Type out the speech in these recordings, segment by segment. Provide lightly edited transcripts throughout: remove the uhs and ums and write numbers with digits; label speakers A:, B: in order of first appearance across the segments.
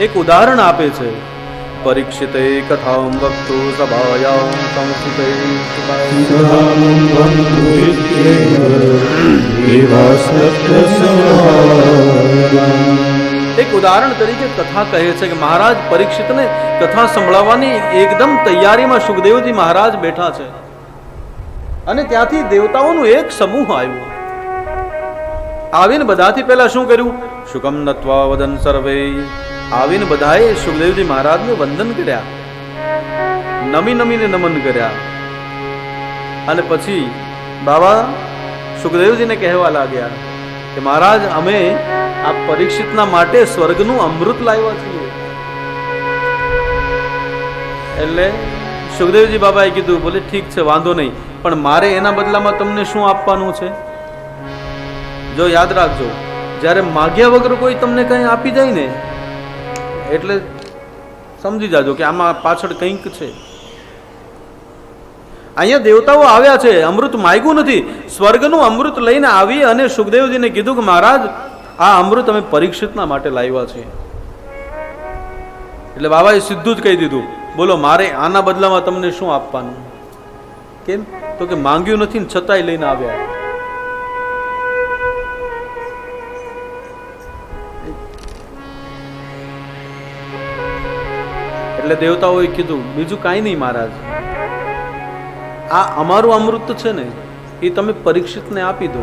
A: એક ઉદાહરણ આપે છે. પરીક્ષિતે કથામ વક્તુ સભાયામ સંસ્થિતે એક ઉદાહરણ તરીકે કથા કહે છે કે મહારાજ પરીક્ષિતને કથા સંભળાવવાની એકદમ તૈયારીમાં સુખદેવજી મહારાજ બેઠા છે અને ત્યાંથી દેવતાઓનું એક સમૂહ આવ્યું. આવીને બધાથી પહેલા શું કર્યું? શુકમ નત્વા વદન સર્વે. આવીને બધાએ સુખદેવજી મહારાજને વંદન કર્યા, નમીને નમન કર્યા. અને પછી બાબા સુખદેવજીને કહેવા લાગ્યા કે મહારાજ અમે આ પરીક્ષિતના માટે સ્વર્ગનું અમૃત લાવ્યા છીએ. એટલે સુખદેવજી બાબાએ કીધું, બોલે ઠીક છે, વાંધો નહીં, પણ મારે એના બદલામાં તમને શું આપવાનું છે? જો યાદ રાખજો, જ્યારે માગ્યા વગર કોઈ તમને કંઈ આપી જાય ને એટલે સમજી જાજો કે આમાં પાછળ કંઈક છે. અહીંયા દેવતાઓ આવ્યા છે, અમૃત માગ્યું નથી, સ્વર્ગનું અમૃત લઈને આવી અને સુખદેવજીને કીધું કે મહારાજ આ અમૃત અમે પરીક્ષિતના માટે લાવ્યા છે. એટલે બાબાએ સીધું જ કહી દીધું, બોલો મારે આના બદલામાં તમને શું આપવાનું? કેમ? તો કે માંગ્યું નથી ને છતાંય લઈને આવ્યા. એટલે દેવતાઓએ કીધું, બીજું કાંઈ નહીં મહારાજ, આ અમારું અમૃત છે ને એ તમે પરીક્ષિતને આપી દો,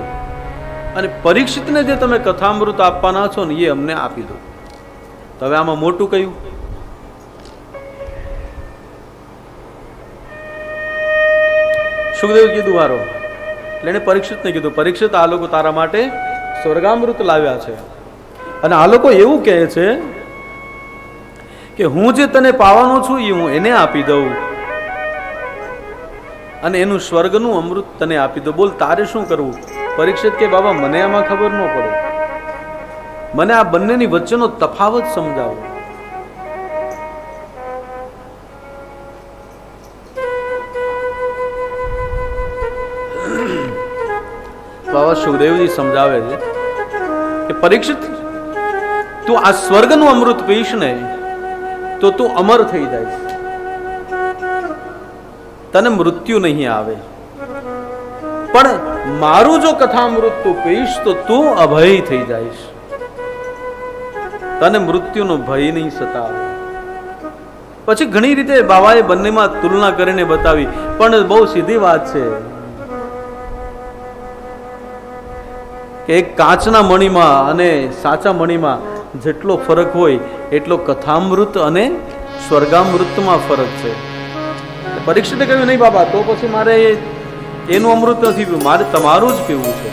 A: અને પરીક્ષિતને જે તમે કથામૃત આપવાના છો ને એ અમને આપી દો. તો હવે આમાં મોટું કયું? સુખદેવ કીધું વારો. એટલે એને પરીક્ષિતને કીધું, પરીક્ષિત આ લોકો તારા માટે સ્વર્ગામૃત લાવ્યા છે અને આ લોકો એવું કહે છે કે હું જે તને પાવાનો છું એ હું એને આપી દઉં અને એનું સ્વર્ગનું અમૃત તને આપી દઉં. બોલ તારે શું કરવું? પરીક્ષિત કે બાબા મને આમાં ખબર ન પડે, મને આ બંનેની વચ્ચેનો તફાવત સમજાવો. બાબા સુખદેવજી સમજાવે છે કે પરીક્ષિત તું આ સ્વર્ગનું અમૃત પીશ ને તો તું અમર થઈ જાય, તને મૃત્યુ નહીં આવે. પણ મારું જો કથામૃત તું પીશ તો તું અભય થઈ જઈશ, તને મૃત્યુનો ભય નહીં સતાવે. પછી ઘણી રીતે બાબાએ બંનેમાં તુલના કરીને બતાવી, પણ બહુ સીધી વાત છે કે એક કાચના મણીમાં અને સાચા મણીમાં જેટલો ફરક હોય એટલો કથામૃત અને સ્વર્ગામૃતમાં ફરક છે. પરીક્ષિતે કહ્યું, નહીં બાબા, તો પછી મારે એનું અમૃત નથી પીવું, મારે તમારું જ પીવું છે.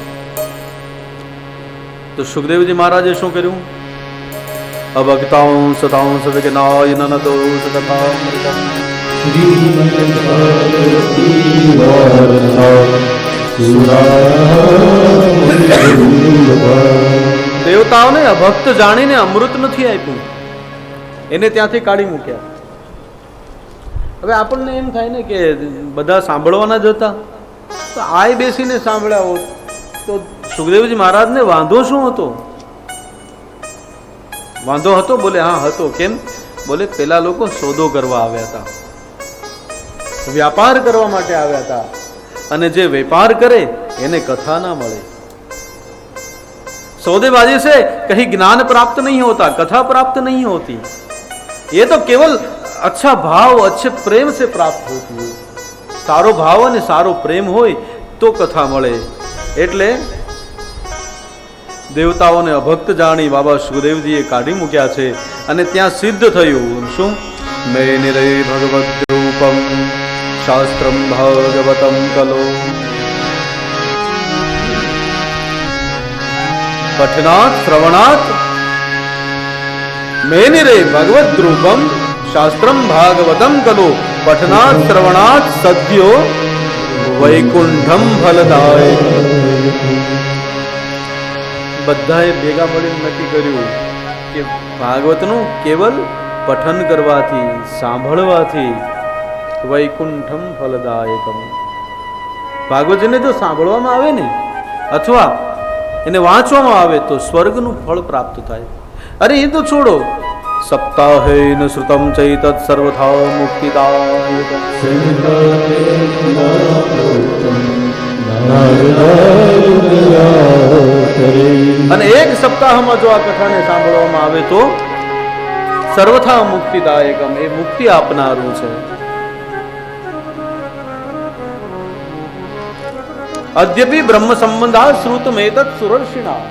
A: તો સુખદેવજી મહારાજે શું કર્યું? અભક્તાં સતાં સદગનાય નનદો સદભામૃતં દેવતાઓને અભક્ત જાણીને અમૃત નથી આપ્યું, એને ત્યાંથી કાઢી મૂક્યા. હવે આપણને એમ થાય ને કે બધા સાંભળવાના જ હતા, તો આય બેસીને સાંભળ્યા હોત તો સુખદેવજી મહારાજને વાંધો શું હતો? વાંધો હતો? બોલે હા હતો. કેમ? બોલે પેલા લોકો સોદો કરવા આવ્યા હતા, વ્યાપાર કરવા માટે આવ્યા હતા, અને જે વેપાર કરે એને કથા ના મળે. सौदेबाजी से कहीं ज्ञान प्राप्त नहीं होता, कथा प्राप्त नहीं होती, ये तो केवल अच्छा भाव अच्छे प्रेम से प्राप्त होती है. सारो भाव અને સારો પ્રેમ હોય તો કથા મળે. એટલે દેવતાઓને અભક્ત જાણી બાબા સુખદેવજીએ કાઢી મૂક્યા છે અને ત્યાં સિદ્ધ થયું શું? મેનિરે ભગવદ રૂપમ શાસ્ત્રમ ભાગવતમ કલો પઠનાત શ્રવણાત મેનિરે ભગવદ રૂપમ શાસ્ત્રમ ભાગવતમ કલો પઠનાત શ્રવણાત સદ્યો વૈકુંઠમ ફલદાય. બધાએ ભેગા મળીને નક્કી કર્યું કે ભાગવતનું કેવલ પઠન કરવાથી, સાંભળવાથી વૈકુંઠમ ફલદાયકમ, ભાગવતને જો સાંભળવામાં આવે ને અથવા એને વાંચવામાં આવે તો સ્વર્ગનું ફળ પ્રાપ્ત થાય. અરે એ તો છોડો, सप्ताहेन श्रुतं चैतत् सर्वथा मुक्तिदायकम्। અને એક સપ્તાહમાં જો આ કથાને સાંભળવામાં આવે તો સર્વથા મુક્તિદાયકમ, એ મુક્તિ આપનારું છે. અદ્યપિ બ્રહ્મ સંબંધા શ્રુતમેતત સુરર્ષિણા.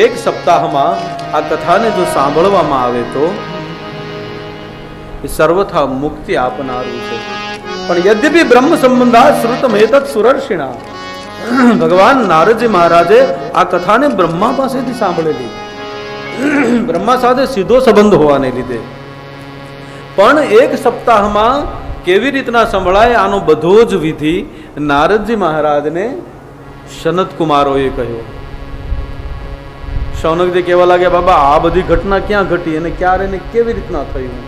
A: એક સપ્તાહમાં આ કથાને જો સાંભળવામાં આવે તો એ સર્વથા મુક્તિ આપનારું છે. પણ યદ્યપિ બ્રહ્મ સંબંધા શ્રુતમેતત સુરર્ષિણા, ભગવાન નારદજી મહારાજે આ કથાને બ્રહ્મા પાસેથી સાંભળેલી, બ્રહ્મા સાથે સીધો સંબંધ હોવાને લીધે. પણ એક સપ્તાહમાં કેવી રીતના સંભળાય, આનો બધો જ વિધિ નારદજી મહારાજને સનત કુમારોએ કહ્યો. શૌનકજી કહેવા લાગ્યા, બાબા આ બધી ઘટના ક્યાં ઘટી અને ક્યારે ને કેવી રીતના થયું?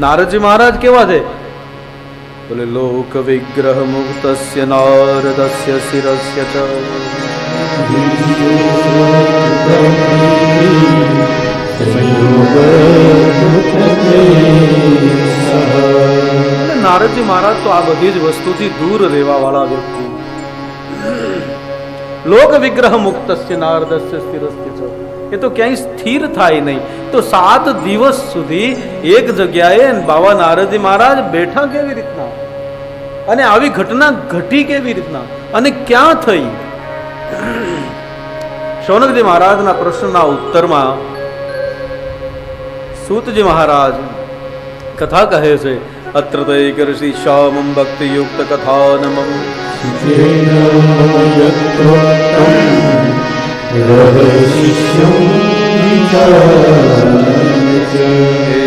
A: નારદજી મહારાજ કેવા છે? બોલે લોક વિગ્રહ મુક્તસ્ય નારદસ્ય શિરસ્ય ચ નારદજી મહારાજ તો આ બધી જ વસ્તુથી દૂર રહેવા વાળા વ્યક્તિ. લોક વિગ્રહ મુક્તસ્ય નારદસ્ય શિરસ્ય ચ, એ તો ક્યાંય સ્થિર થાય નહીં. તો 7 દિવસ સુધી એક જગ્યાએ બાબા નારદજી મહારાજ બેઠા કેવી રીતના? અને આવી ઘટના ઘટી કેવી રીતના અને ક્યાં થઈ? શૌનકજી મહારાજના પ્રશ્નના ઉત્તરમાં સૂતજી મહારાજ કથા કહે છે, અત્ર તૈકર્ષિ શ્યામમ ભક્તિ યુક્ત કથાનમમ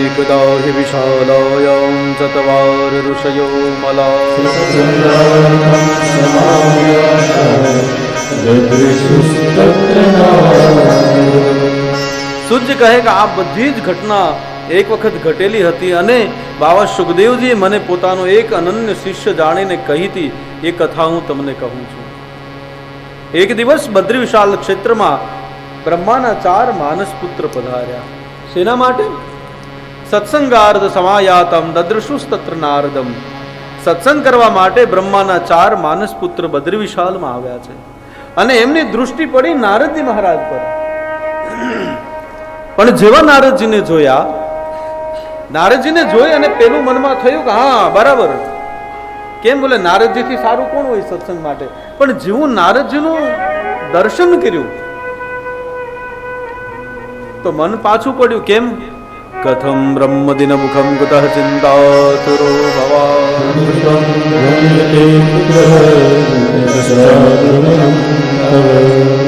A: એકદા હિ વિશાલાયાં ચત્વાર ઋષયો મલા સૂર્ય કહે કે આ બધી જ ઘટના એક વખત ઘટેલી હતી અને બાબા સુખદેવજીએ મને પોતાનો એક અનન્ય શિષ્ય જાણીને કહી હતી. એ કથા હું તમને કહું છું. એક દિવસ બદ્રી વિશાલ ક્ષેત્રમાં બ્રહ્માના 4 માનસ પુત્ર પધાર્યા. શેના માટે? સત્સંગાર્ધ સમાયાતમ દદૃશુસ્તત્ર નારદમ. સત્સંગ કરવા માટે બ્રહ્માના 4 માનસ પુત્ર બદ્રી વિશાલમાં આવ્યા છે. અને એમની દૃષ્ટિ પડી નારદજી મહારાજ પર. પણ જેવા નારદજીને જોયા, નારદજીને જોઈ અને પેલું મનમાં થયું કે હા બરાબર, કેમ? બોલે નારદજીથી સારું કોણ હોય સત્સંગ માટે? પણ જેવું નારદજીનું દર્શન કર્યું તો મન પાછું પડ્યું. કેમ? કથમ બ્રહ્મદિન મુખમ કુતઃ ચિંતાતુરો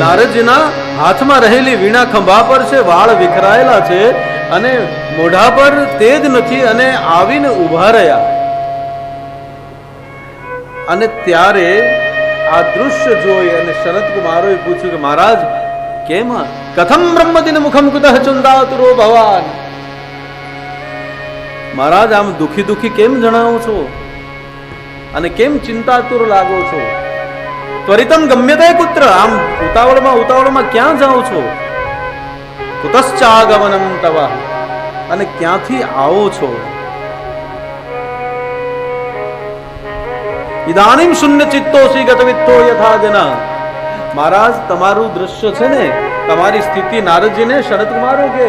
A: નારદજીના હાથમાં રહેલી વીણા ખંભા પર છે, વાળ વિખરાયેલા છે અને મોઢા પર તેજ નથી અને આવીને ઉભા રહ્યા. અને ત્યારે આ દૃશ્ય જોઈ અને શરદ કુમારોએ પૂછ્યું કે મહારાજ કેમ? કથમ બ્રહ્મદિન મુખમ કુતઃ ચિંતાતુરો ભવાન. મહારાજ આમ દુખી દુખી કેમ જણાવો છો અને કેમ ચિંતાતુર લાગો છો? ત્વરિતમ ગમ્યતે પુત્ર, આમ ઉતાવળમાં ક્યાં જાઓ છો? કુતશ્ચાગમનમ તવ, અને ક્યાંથી આવો છો? ઇદાનીમ શૂન્ય ચિત્તોસી ગતવિત્તો યથા જના. મહારાજ તમારું દૃશ્ય છે ને, તમારી સ્થિતિ, નારદજીને શરદ કુમારો કે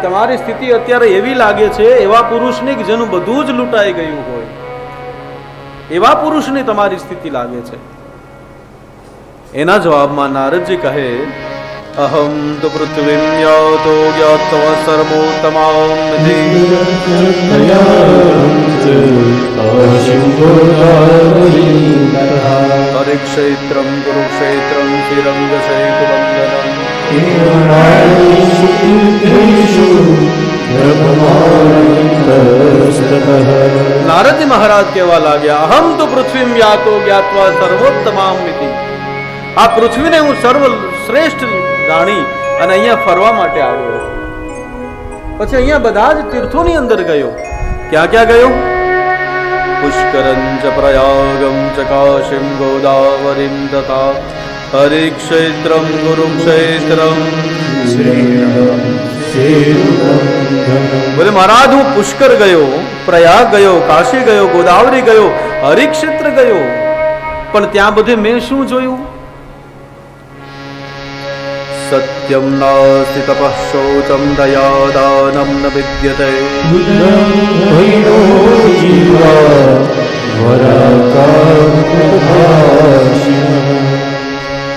A: તમારી સ્થિતિ અત્યારે એવી લાગે છે એવા પુરુષની કે જેનું બધું જ લૂંટાઈ ગયું હોય, એવા પુરુષની તમારી સ્થિતિ લાગે છે. એના જવાબમાં નારદજી કહે, અહમ તો પૃથ્વીમ યાતો જ્ઞાત્વા સર્વોત્તમામ હરિક્ષેત્રમ કુરુક્ષેત્રમ શ્રીરંગ સેતુ વંદનમ. નારદજી મહારાજ કહેવા લાગ્યા, અહમ તો પૃથ્વીમ યાતો જ્ઞાત્વા સર્વોત્તમામ મિતિ. આ પૃથ્વીને હું સર્વ શ્રેષ્ઠ જાણી અને અહીંયા ફરવા માટે આવ્યો. પછી અહીંયા બધા જ તીર્થોની અંદર ગયો. ક્યાં ક્યાં ગયો? पुष्करं च प्रयागं च काशीं गोदावरीं तथा हरिक्षेत्रं गुरुक्षेत्रं। बोले महाराज हूँ पुष्कर गयो, प्रयाग गयो, काशी गयो, गोदावरी गयो, हरिक्षेत्र गयो, पण ત્યાં બધે મેં શું જોયું? सत्यं नास्ति तपः शौचं दयादानं न विद्यते।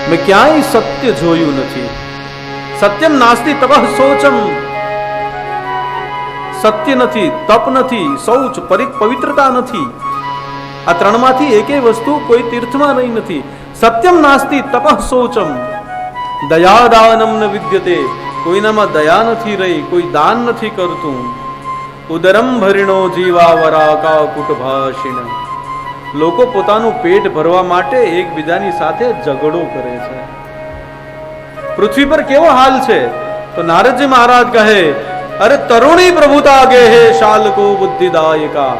A: मैं ક્યાંય સત્ય જોયું નથી। સત્યમ નાસ્તિ તપઃ શૌચમ, સત્ય નથી, તપ નથી, શૌચ પવિત્રતા નથી, આ ત્રણમાંથી એકેય વસ્તુ કોઈ તીર્થમાં રહી નથી। સત્યમ નાસ્તિ તપઃ શૌચમ દયાદાનમ ન વિદ્યતે, કોઈનામાં દયા નથી રહી, કોઈ દાન નથી કરતું। ઉદરમ ભરિણો જીવાવરાકા કુટભાષિણ, લોકો પોતાનું પેટ ભરવા માટે એકબીજાની સાથે ઝઘડો કરે છે। પૃથ્વી પર કેવો હાલ છે? તો નારદજી મહારાજ કહે, અરે તરુણી પ્રભુતા ગે હે શાલકો બુદ્ધિદાયકા।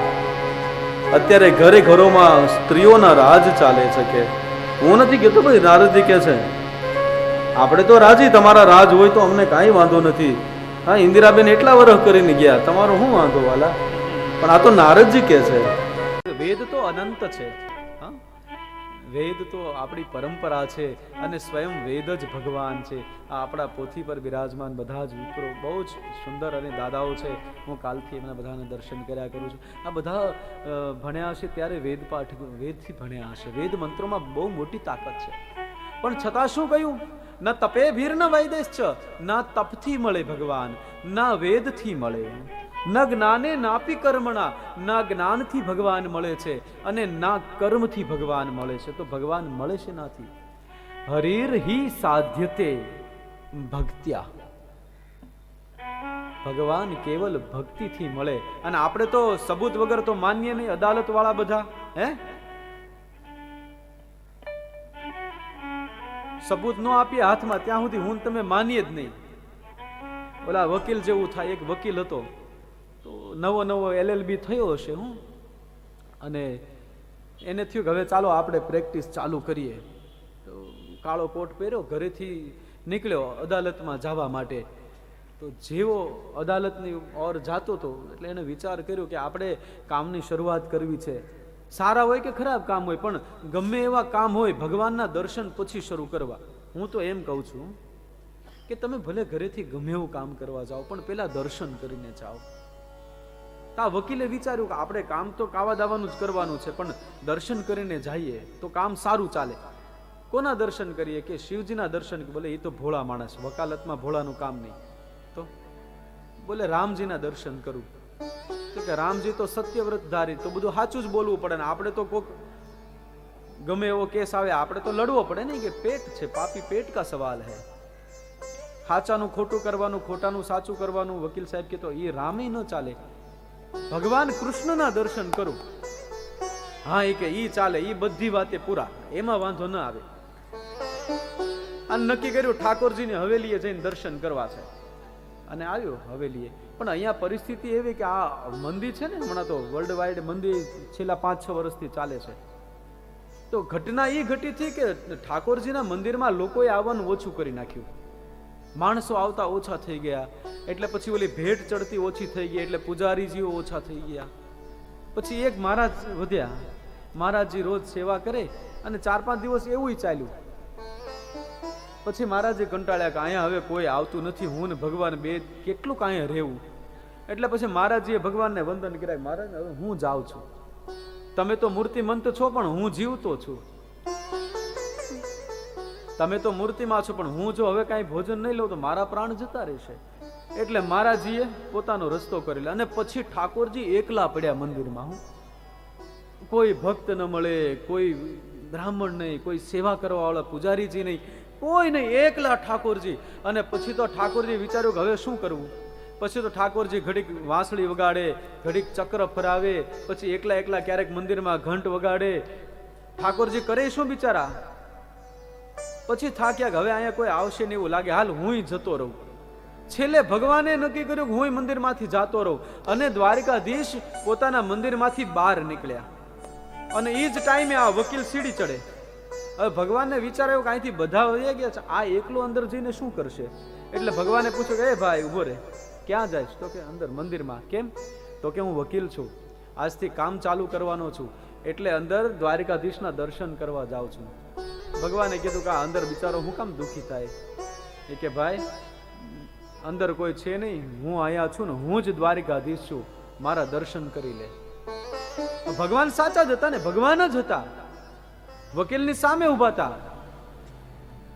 A: અત્યારે ઘરે ઘરોમાં સ્ત્રીઓના રાજ ચાલે છે। કે હું નથી કહેતો ભાઈ, નારદજી કે છે આપણે તો રાજી, તમારા રાજ હોય તો અમને કાંઈ વાંધો નથી। હા, ઇન્દિરાબેન એટલા વર્ષ કરીને ગયા, તમારો શું વાંધો વાલા? પણ આ તો નારદજી કે છે વેદ તો અનંત છે। હા, વેદ તો આપણી પરંપરા છે અને સ્વયં વેદ જ ભગવાન છે। આ આપણા પોથી પર બિરાજમાન બધા જ વિપ્રો બહુ જ સુંદર અને દાદાઓ છે। હું કાલથી એમના બધાના દર્શન કર્યા કરું છું। આ બધા ભણ્યા હશે ત્યારે વેદ પાઠ વેદથી ભણ્યા હશે। વેદ મંત્રોમાં બહુ મોટી તાકાત છે, પણ છતાં શું કહ્યું? ન તપે ભીર ન વૈદેશ, ના તપથી મળે ભગવાન, ના વેદથી મળે, ન જ્ઞાને નાપી કર્મણા, ના જ્ઞાનથી ભગવાન મળે છે અને ના કર્મથી ભગવાન મળે છે। તો ભગવાન મળે છે નાથી? હરિર હિ સાધ્યતે ભક્ત્યા, ભગવાન કેવલ ભક્તિથી મળે। અને આપણે તો સબૂત વગર તો માન્ય નહીં, અદાલત વાળા બધા હે સબૂત ન આપીએ હાથમાં ત્યાં સુધી હું તમે માનીએ જ નહીં। ઓલા વકીલ જેવું થાય। એક વકીલ હતો તો નવો LLB થયો હશે હું, અને એને થયું કે હવે ચાલો આપણે પ્રેક્ટિસ ચાલુ કરીએ। તો કાળો કોટ પહેર્યો, ઘરેથી નીકળ્યો અદાલતમાં જવા માટે। તો જેવો અદાલતની ઓર જાતો હતો એટલે એને વિચાર કર્યો કે આપણે કામની શરૂઆત કરવી છે। સારા હોય કે ખરાબ કામ હોય, પણ ગમે એવા કામ હોય ભગવાનના દર્શન પછી શરૂ કરવા। હું તો એમ કહું છું કે તમે ભલે ઘરેથી ગમે એવું કામ કરવા જાઓ, પણ પેલા દર્શન કરીને જાઓ। આ વકીલે વિચાર્યું કે આપણે કામ તો કાવા દાવાનું જ કરવાનું છે, પણ દર્શન કરીને જઈએ તો કામ સારું ચાલે। કોના દર્શન કરીએ? કે શિવજીના દર્શન। બોલે એ તો ભોળા માણસ, વકાલતમાં ભોળાનું કામ નહીં। તો બોલે રામજીના દર્શન કરું। તો કે રામજી તો સત્યવ્રત ધારી, તો બધું સાચું જ બોલવું પડે ને આપણે તો કોક ગમે એવો કેસ આવે આપણે તો લડવો પડે ને, કે પેટ છે, પાપી પેટ કા સવાલ હે। સાચાનું ખોટું કરવાનું, ખોટાનું સાચું કરવાનું। વકીલ સાહેબ કે તો એ રામે ન ચાલે, ભગવાન કૃષ્ણના દર્શન કરું। હા, એ કે ઈ ચાલે, ઈ બધી વાતે પૂરા, એમાં વાંધો ન આવે। અને નક્કી કર્યું ઠાકોરજીની હવેલીએ જઈને દર્શન કરવા છે, અને આવ્યો હવેલીએ। પણ અહીંયા પરિસ્થિતિ એવી કે આ મંદિર છે ને, હમણાં તો વર્લ્ડ વાઇડ મંદિર છેલ્લા 5-6 વર્ષથી ચાલે છે। તો ઘટના એ ઘટી હતી કે ઠાકોરજીના મંદિરમાં લોકોએ આવવાનું ઓછું કરી નાખ્યું, માણસો આવતા ઓછા થઈ ગયા। એટલે પછી ઓલી ભેટ ચડતી ઓછી થઈ ગઈ, એટલે પૂજારીજીઓ ઓછા થઈ ગયા। પછી એક મહારાજ વધ્યા। મહારાજજી રોજ સેવા કરે અને 4-5 દિવસ એવું ચાલ્યું। પછી મહારાજે કંટાળ્યા કે અહીંયા હવે કોઈ આવતું નથી, હું ને ભગવાન બે કેટલું કાંઈ રહેવું। એટલે પછી મહારાજજીએ ભગવાનને વંદન કર્યા, મહારાજ હવે હું જાઉં છું, તમે તો મૂર્તિમંત છો પણ હું જીવતો છું। તમે તો મૂર્તિમાં છો પણ હું જો હવે કાંઈ ભોજન નહીં લઉં તો મારા પ્રાણ જતા રહેશે। એટલે મહારાજજીએ પોતાનો રસ્તો કરેલો, અને પછી ઠાકોરજી એકલા પડ્યા મંદિરમાં। હું કોઈ ભક્ત ન મળે, કોઈ બ્રાહ્મણ નહીં, કોઈ સેવા કરવા વાળા પૂજારીજી નહીં, કોઈ નહીં, એકલા ઠાકોરજી। અને પછી તો ઠાકોરજી વિચાર્યું કે હવે શું કરવું। પછી તો ઠાકોરજી ઘડીક વાંસળી વગાડે, ઘડીક ચક્ર ફરાવે, પછી એકલા એકલા ક્યારેક મંદિરમાં ઘંટ વગાડે। ઠાકોરજી કરે શું બિચારા? પછી થાક્યા કે હવે અહીંયા કોઈ આવશે ને એવું લાગે, હાલ હું જતો રહું। છેલ્લે ભગવાને નક્કી કર્યું કે હું મંદિરમાંથી જાતો રહું, અને દ્વારિકાધીશ પોતાના મંદિરમાંથી બહાર નીકળ્યા. અને એ જ ટાઈમે આ વકીલ સીડી ચડે. હવે ભગવાનને વિચાર આવ્યો કે અહીંથી બધા વહી ગયા છે, આ એકલો અંદર જઈને શું કરશે? એટલે ભગવાને પૂછ્યું કે એ ભાઈ ઉભો રે, ક્યાં જાય? તો કે અંદર મંદિરમાં. કેમ? તો કે હું વકીલ છું, આજથી કામ ચાલુ કરવાનો છું, એટલે અંદર દ્વારિકાધીશના દર્શન કરવા જાઉં છું. ભગવાને કીધું કે આ અંદર બિચારો હું કામ દુઃખી થાય? એ કે ભાઈ અંદર કોઈ છે નહીં, હું અહીંયા છું ને, હું જ દ્વારિકાધીશ છું, મારા દર્શન કરી લે. ભગવાન સાચા જ હતા ને, ભગવાન જ હતા, વકીલની સામે ઉભા હતા.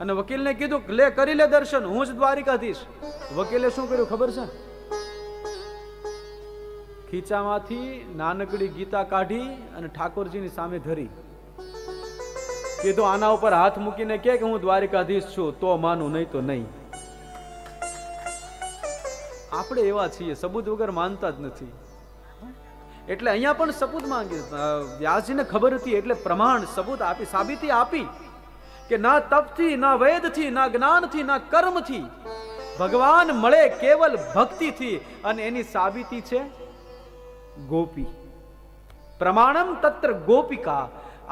A: અને વકીલને કીધું લે કરી લે દર્શન, હું જ દ્વારિકાધીશ. વકીલે શું કર્યું ખબર છે? ખીચામાંથી નાનકડી ગીતા કાઢી અને ઠાકોરજીની સામે ધરી. કીધું આના ઉપર હાથ મૂકીને કે હું દ્વારિકાધીશ છું, તો માનું, નહીં તો નહીં. આપણે એવા છીએ, સબૂત વગર માનતા જ નથી. એટલે અહીંયા પણ સબૂત માંગે. વ્યાસજીને ખબર હતી એટલે પ્રમાણ સબૂત આપી, સાબિતી આપી કે ના તપથી, ના વેદથી, ના જ્ઞાનથી, ના કર્મથી ભગવાન મળે કેવલ ભક્તિથી. અને એની સાબિતી છે ગોપી. પ્રમાણમ તત્ર ગોપિકા.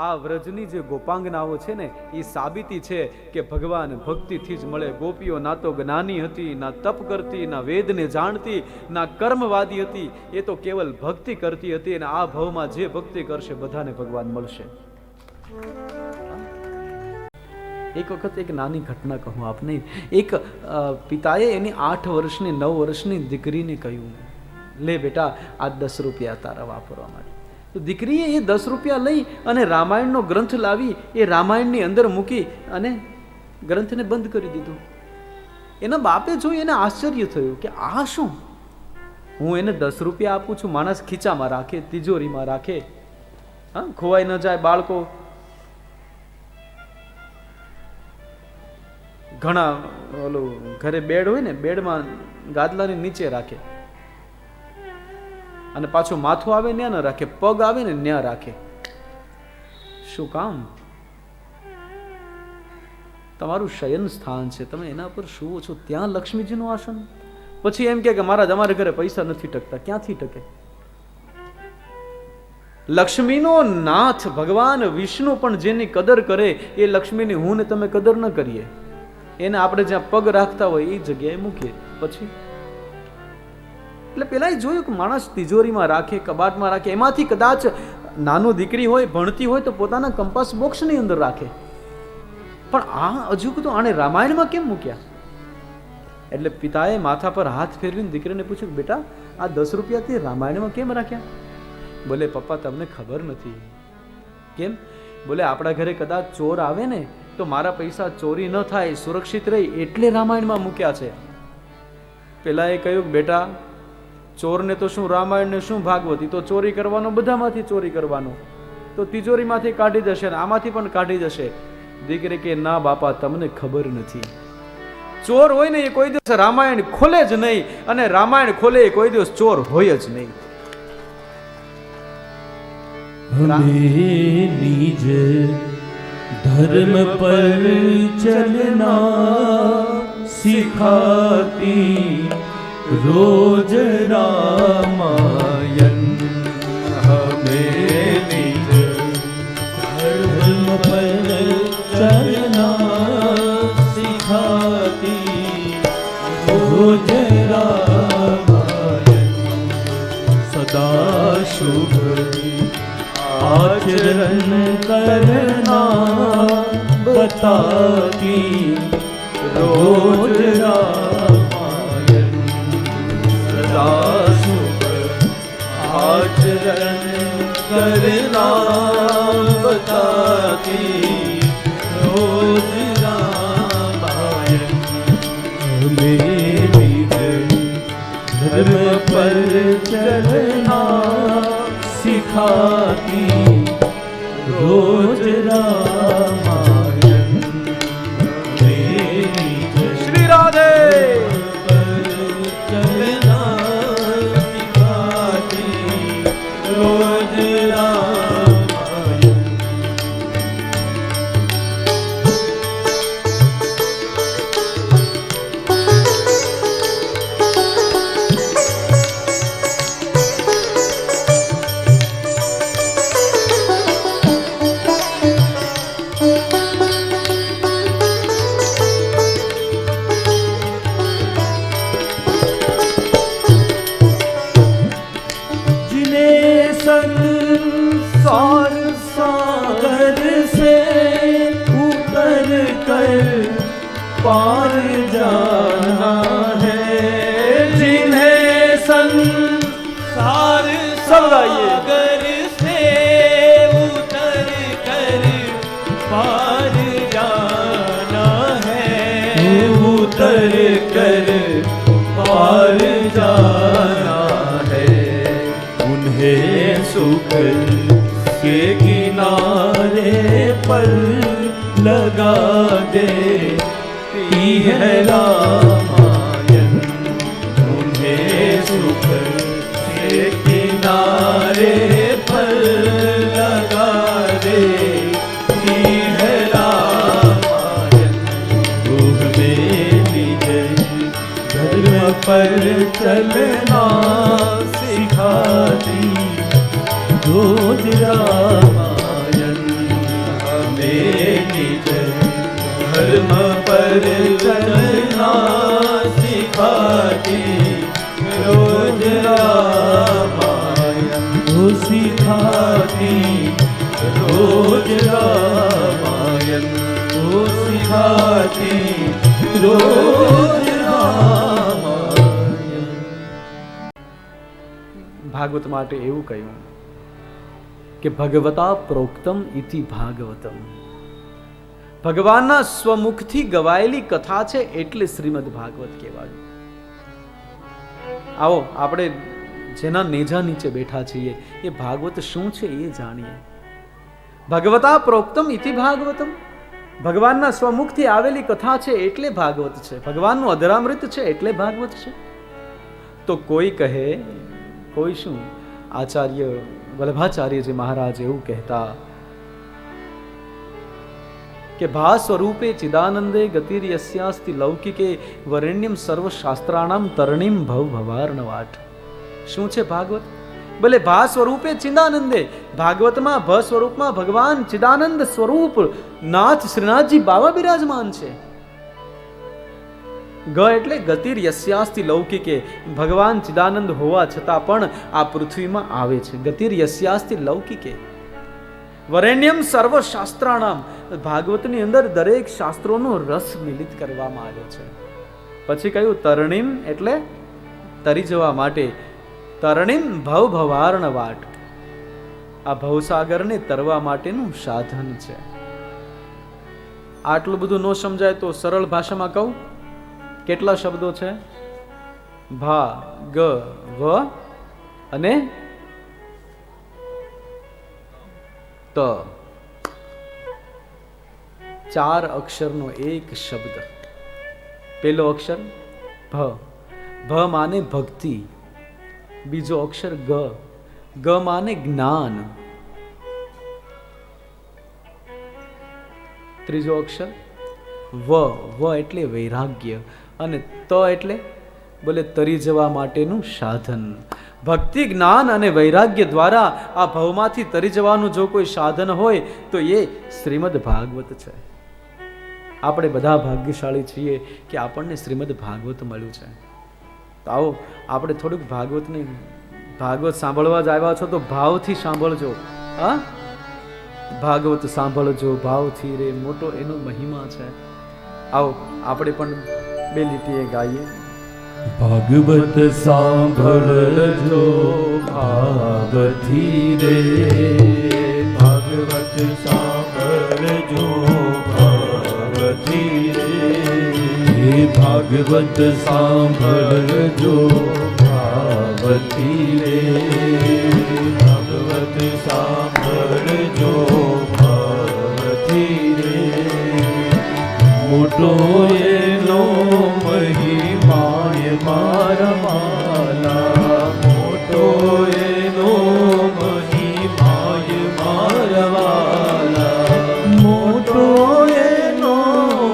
A: આ વ્રજની જે ગોપાંગનાઓ છે ને, એ સાબિતી છે કે ભગવાન ભક્તિથી જ મળે. ગોપીઓ ના તો જ્ઞાની હતી, ના તપ કરતી, ના વેદને જાણતી, ના કર્મવાદી હતી, એ તો કેવલ ભક્તિ કરતી હતી. અને આ ભવમાં જે ભક્તિ કરશે બધાને ભગવાન મળશે. એક વખત એક નાની ઘટના કહું આપને. એક પિતાએ એની 8 વર્ષની 9 વર્ષની દીકરીને કહ્યું, લે બેટા આ 10 રૂપિયા તારા વાપરવા માટે. તો દીકરીએ એ 10 રૂપિયા લઈ અને રામાયણનો ગ્રંથ લાવી એ રામાયણની અંદર મૂકી અને ગ્રંથને બંધ કરી દીધો. એના બાપે જોઈ એને આશ્ચર્ય થયું કે આ શું? હું એને 10 રૂપિયા આપું છું, માણસ ખીચામાં રાખે, તિજોરીમાં રાખે, હા, ખોવાઈ ન જાય. બાળકો ઘણા ઓલું ઘરે બેડ હોય ને, બેડમાં ગાદલાની નીચે રાખે, અને પાછું માથું આવે ત્યાં ન રાખે, પગ આવે ને ત્યાં રાખે. શું કામ? તમારું શયન સ્થાન છે, તમે એના પર સુવો છો, ત્યાં લક્ષ્મીજીનું આસન. પછી એમ કે મહારાજ અમારે ઘરે પૈસા નથી ટકતા. ક્યાંથી ટકે? લક્ષ્મીનો નાથ ભગવાન વિષ્ણુ પણ જેની કદર કરે એ લક્ષ્મીની હું ને તમે કદર ન કરીએ. એને આપણે જ્યાં પગ રાખતા હોય એ જગ્યાએ મૂકીએ. પછી એટલે પેલા જોયું કે માણસ તિજોરીમાં રાખે, કબાટમાં રાખે, એમાંથી કદાચ નાનું દીકરી હોય, ભણતી હોય તો પોતાના કંપાસ બોક્સની અંદર રાખે. પણ આ હજુ તો આને રામાયણમાં કેમ મૂક્યા? એટલે પિતાએ માથા પર હાથ ફેરવીને દીકરીને પૂછ્યું, બેટા આ 10 રૂપિયા તે રામાયણમાં કેમ રાખ્યા? બોલે પપ્પા તમને ખબર નથી. કેમ? બોલે આપણા ઘરે કદાચ ચોર આવે ને તો મારા પૈસા ચોરી ન થાય, સુરક્ષિત રહે, એટલે રામાયણમાં મૂક્યા છે. પેલા એ કહ્યું, બેટા ચોરને તો શું રામાયણ ને શું ભાગવત, તો ચોરી કરવાનો, બધામાંથી ચોરી કરવાનો, તો તિજોરીમાંથી કાઢી જશે ને આમાંથી પણ કાઢી જશે. દીકરી કે ના બાપા તમને ખબર નથી. ચોર હોય ને એ કોઈ દિવસ રામાયણ ખોલે જ નહીં, અને રામાયણ ખોલે એ કોઈ દિવસ ચોર હોય જ નહીં.
B: हमें निज धर्म पर चलना सिखाती रोज रामायण. हमें निज धर्म पर चलना सिखाती रोज रामायण. सदा शुभ आचरण करना बताती रोज रामायण. सदा शुभ आचरण करना बताती रोज रामायण. मेरी धर्म पर चलना सिखाती रोज रामायण.
A: श्री राधे.
B: चलना सिखाती रोज रामायण. कर पार जाना है। जिन्हें संसार
A: सब गाइए।
B: सागर से उतर कर पार जाना है, उतर कर पार जाना है। उन्हें सुख के किनारे पर लगा दे है रामायण। उन्हें सुख के किनारे पर लगा दे है रामायण। रूह में निज धर्म पर चलना सिखाती रोज रामायण। हमें निज धर्म पर चलना सिखाती रोज रामायण। वो सिखाती रोज रामायण, वो सिखाती रोज रामायण।
A: ભાગવત માટે એવું કહ્યું કે ભગવતા પ્રોક્તમ ઇતિ ભાગવતમ. ભગવાનના સ્વમુખથી ગવાયેલી કથા છે એટલે શ્રીમદ ભાગવત કહેવાયું. આવો આપણે જેના નેજા નીચે બેઠા છીએ એ ભાગવત શું છે એ જાણીએ. ભગવતા પ્રોક્તમ ઇતિ ભાગવતમ, ભગવાનના સ્વમુખથી આવેલી કથા છે એટલે ભાગવત છે. ભગવાનનું અધરામૃત છે એટલે ભાગવત છે. તો કોઈ કહે, કોઈ શું, આચાર્ય વલ્લભાચાર્યજી મહારાજ એવું કહેતા કે ભા સ્વરૂપે ચિદાનંદે ગતિર્યસ્યાસ્તિ લૌકિકે વરેણ્યમ સર્વશાસ્ત્રાણામ તરણીમ ભવ ભવાર્ણવાટ. શું છે ભાગવત? ભલે ભા સ્વરૂપે ચિદાનંદે, ભાગવતમાં ભ સ્વરૂપમાં ભગવાન ચિદાનંદ સ્વરૂપ નાથ શ્રીનાથજી બાવા બિરાજમાન છે. ગ એટલે ગતિર યસ્યાસ્તિ લૌકિકે, ભગવાન ચિદાનંદ હોવા છતાં પણ આ પૃથ્વીમાં આવે છે. ગતિર યસ્યાસ્તિ લૌકિકે વરેણ્યમ સર્વ શાસ્ત્રાણામ, ભાગવતની અંદર દરેક શાસ્ત્રોનો રસ મિલિત કરવામાં આવ્યો છે. પછી કહ્યું તરણીમ એટલે તરી જવા માટે. તરણીમ ભવ ભવાર્ણ વાટ, આ ભવસાગરને તરવા માટેનું સાધન છે. આટલું બધું ન સમજાય તો સરળ ભાષામાં કહું, કેટલા શબ્દો છે? ભા, ગ, વ અને ત. 4 અક્ષરનો એક શબ્દ. પહેલો અક્ષર ભ, ભ માને ભક્તિ. બીજો અક્ષર ગ, ગ માને જ્ઞાન. ત્રીજો અક્ષર વ, વ એટલે વૈરાગ્ય. અને ત એટલે બોલે તરી જવા માટેનું સાધન. ભક્તિ, જ્ઞાન અને વૈરાગ્ય દ્વારા આ ભવમાંથી તરી જવાનું જો કોઈ સાધન હોય તો એ શ્રીમદ ભાગવત છે. આપણે બધા ભાગ્યશાળી છીએ કે આપણને શ્રીમદ ભાગવત મળ્યું છે. તો આવો આપણે થોડુંક ભાગવત સાંભળવા જ આવ્યા છો તો ભાવથી સાંભળજો. હા, ભાગવત સાંભળજો ભાવથી રે, મોટો એનો મહિમા છે. આવો આપણે પણ 2 લીટીએ ગાઈએ.
B: ભાગવત સાંભળજો ભાવથી રે, ભાગવત સાંભળજો ભાવથી રે, ભાગવત સાંભળજો ભાવથી રે, ભાગવત સાંભળજો ભાવથી રે. મોટો એનો મહિમાય મારા વાલા, મોટો એનો મહિમાય મારા વાલા, મોટો એનો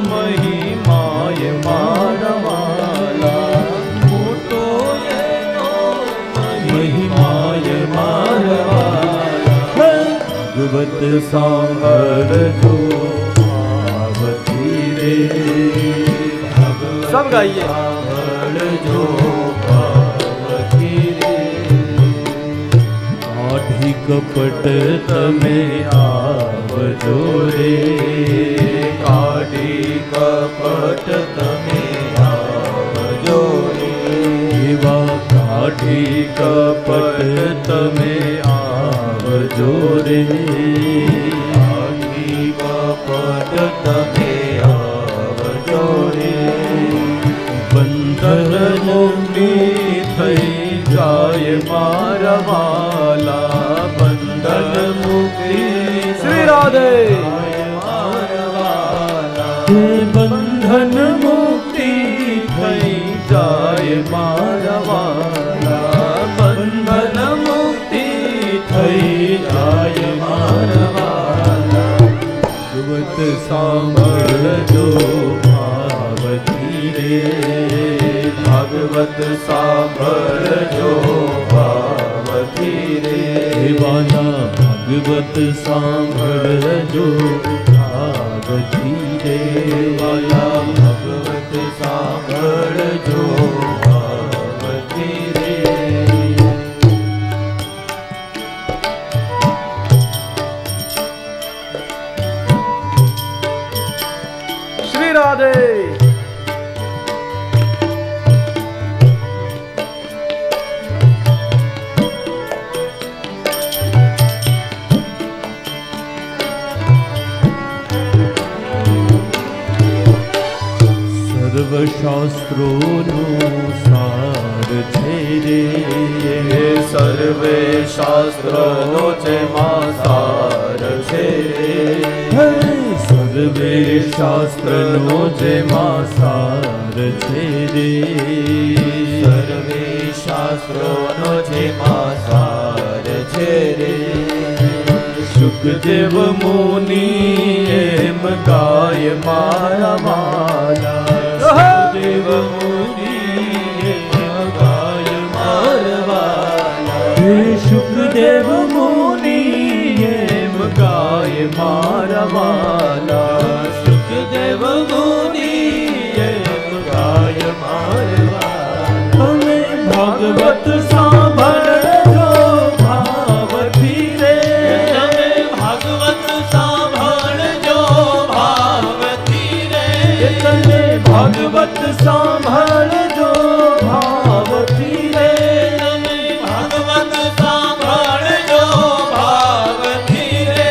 B: મહિમાય મારા વાલા, મોટો એનો મહિમાય મારા વાલા. ભગવત સાંભળજો ભાવથી રે,
A: સબ ગાઈએ.
B: સાંભળજો ભાવથી રે. કાઢી કપટ તમે આવજો રે, કાઢી કપટ તમે આવજો રે એવા કાઢી કપટ તમે આવજો રે કાઢી કપટ તમે આવજો રે બંધન મુક્તિ થઈ જાય મારા વાલા બંધન મુક્તિ
A: શ્રી રાધે
B: બંધન મુક્તિ થઈ જાય મારા વાલા બંધન મુક્તિ થઈ જાય મારા વાલા ભગવત સાંભળજો ભાવથી રે ભાગવત સાંભળજો ભાવથી રે વાલા ભાગવત સાંભળજો ભાવથી રે વાલા ભગવત સાંભળજો ભાવથી રે
A: શ્રી રાધે
B: સર્વશાસ્ત્રોનો સાર છે રે સર્વે શાસ્ત્રોનો જેમાં સાર છે રે સર્વે શાસ્ત્રનો જેમાં સાર છે રે સર્વે શાસ્ત્રોનો જેમાં સાર છે રે સુખદેવ મુનિ એમ ગાય મારા વાલા સુખદેવ મુનિ એમ ગાય મારા વાલા સુખદેવ મુનિ એમ ગાય મારા વાલા સુખદેવ મુનિ એમ ગાય મારા વાલા તમે ભાગવત સાંભળજો ભાવથી રે ભાગવત સાંભળજો ભાવથી રે ભાગવત સાંભળજો ભાવથી રે ભાગવત સાંભળજો ભાવથી રે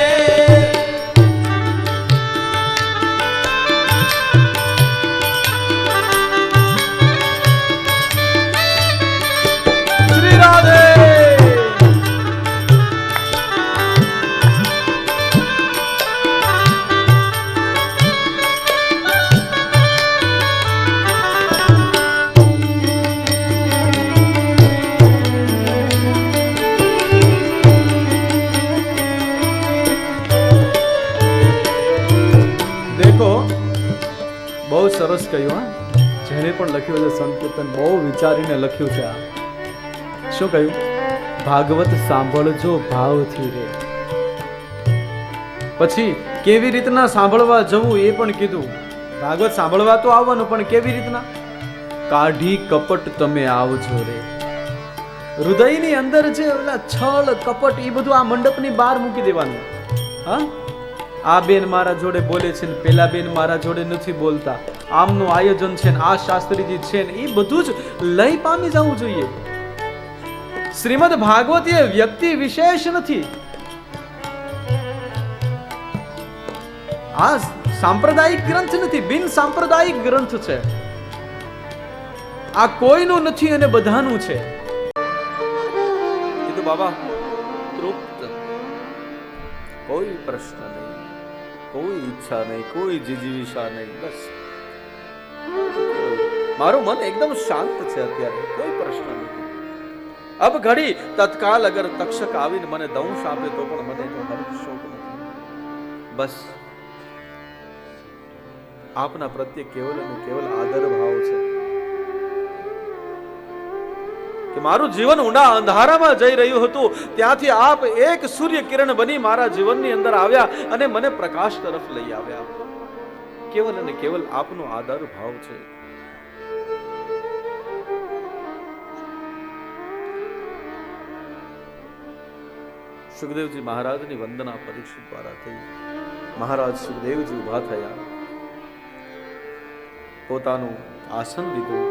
A: શ્રી રાધે દેખો બહુ સરસ કહ્યું હા જેને પણ લખ્યું છે સંકીર્તન બહુ વિચારીને લખ્યું છે આ શું કહ્યું ભાગવત સાંભળજો ભાવથી રે પછી કેવી રીતના સાંભળવા જવું એ પણ કીધું ભાગવત સાંભળવા તો આવવાનું પણ કેવી રીતના કાઢી કપટ તમે આવજો રે હૃદયની અંદર જે ઓલા છળ કપટ એ બધું આ મંડપની બહાર મૂકી દેવાનું હા આ બેન મારા જોડે બોલે છે ને પેલા બેન મારા જોડે નથી બોલતા આમનું આયોજન છે ને આ શાસ્ત્રીજી છે ને એ બધું જ લય પામી જવું જોઈએ શ્રીમદ ભાગવત એ વ્યક્તિ વિશેષ નથી આ સાંપ્રદાયિક ગ્રંથ નથી બિન સાંપ્રદાયિક ગ્રંથ છે આ કોઈનું નથી અને બધાનું છે કીધું બાબા તૃપ્ત કોઈ પ્રશ્ન નહીં કોઈ ઈચ્છા નહીં કોઈ જીજીવિષા નહીં બસ મારું મન એકદમ શાંત છે અત્યારે કોઈ પ્રશ્ન નથી અબ ઘડી તત્કાલ અગર તક્ષક આવીને મને દંશ આપે તો પણ મને તો હર્ષ શોક નથી બસ આપના પ્રત્યે કેવલ અને કેવલ આદર ભાવ છે કે મારું જીવન ઊંડા અંધારામાં જઈ રહ્યું હતું ત્યાંથી આપ એક સૂર્ય કિરણ બની મારા જીવનની અંદર આવ્યા અને મને પ્રકાશ તરફ લઈ આવ્યા કેવલ અને કેવલ આપનો આદર ભાવ છે સુખદેવજી મહારાજની વંદના પરીક્ષિત દ્વારા થઈ મહારાજ સુખદેવજી ઉભા થયા પોતાનું આસન લીધું,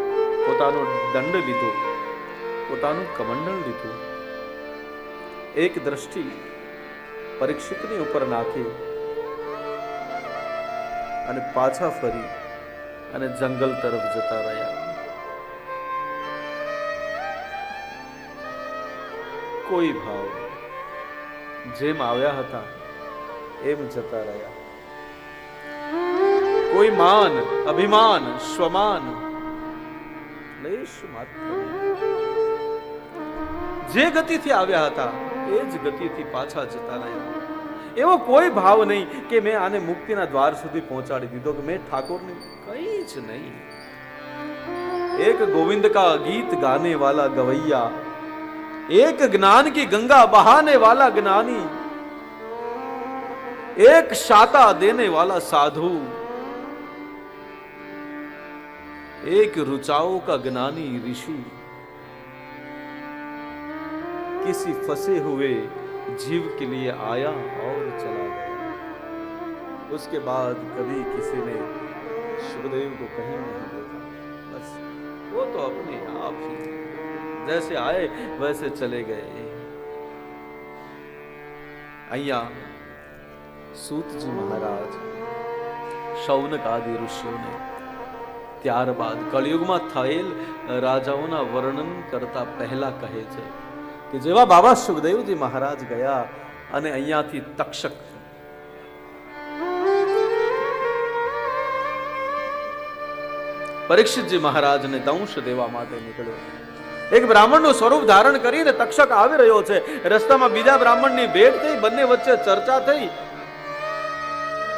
A: પોતાનો દંડ લીધો, પોતાનું કમંડળ લીધું, એક દ્રષ્ટિ પરીક્ષિતની ઉપર નાખી અને પાછા ફરી અને જંગલ તરફ જતા રહ્યા. કોઈ ભાવ, જેમ આવ્યા હતા એમ જતા રહ્યા. કોઈ માન, અભિમાન, સ્વમાન લેશ માત્ર. જે ગતિથી આવ્યા હતા એ જ ગતિથી પાછા જતા રહ્યા. એવો કોઈ ભાવ નહીં કે મેં આને મુક્તિના દ્વાર સુધી પહોંચાડી દીધો, કે મેં ઠાકોરની, કઈ જ નહીં. એક ગોવિંદ કા ગીત ગાને વાલા ગવૈયા, एक ज्ञान की गंगा बहाने वाला ज्ञानी, एक शाता देने वाला साधु, एक रुचाओं का ज्ञानी ऋषि, किसी फंसे हुए जीव के लिए आया और चला गया. उसके बाद कभी किसी ने सुखदेव को कहीं नहीं देखा. बस वो तो अपने आप ही जैसे आए वैसे चले गए. અહીંયા સૂતજી મહારાજ શૌનક આદિ ઋષિઓને ત્યારબાદ કળિયુગમાં થયેલ રાજાઓના વર્ણન કરતા પહેલા કહે છે કે જેવા બાબા સુખદેવજી મહારાજ ગયા અને અહીંયાથી તક્ષક પરીક્ષિતજી મહારાજને દંશ દેવા માટે નીકળ્યો. એક બ્રાહ્મણનું સ્વરૂપ ધારણ કરીને તક્ષક આવી રહ્યો છે. રસ્તામાં બીજા બ્રાહ્મણની ભેટ થઈ, બંને વચ્ચે ચર્ચા થઈ.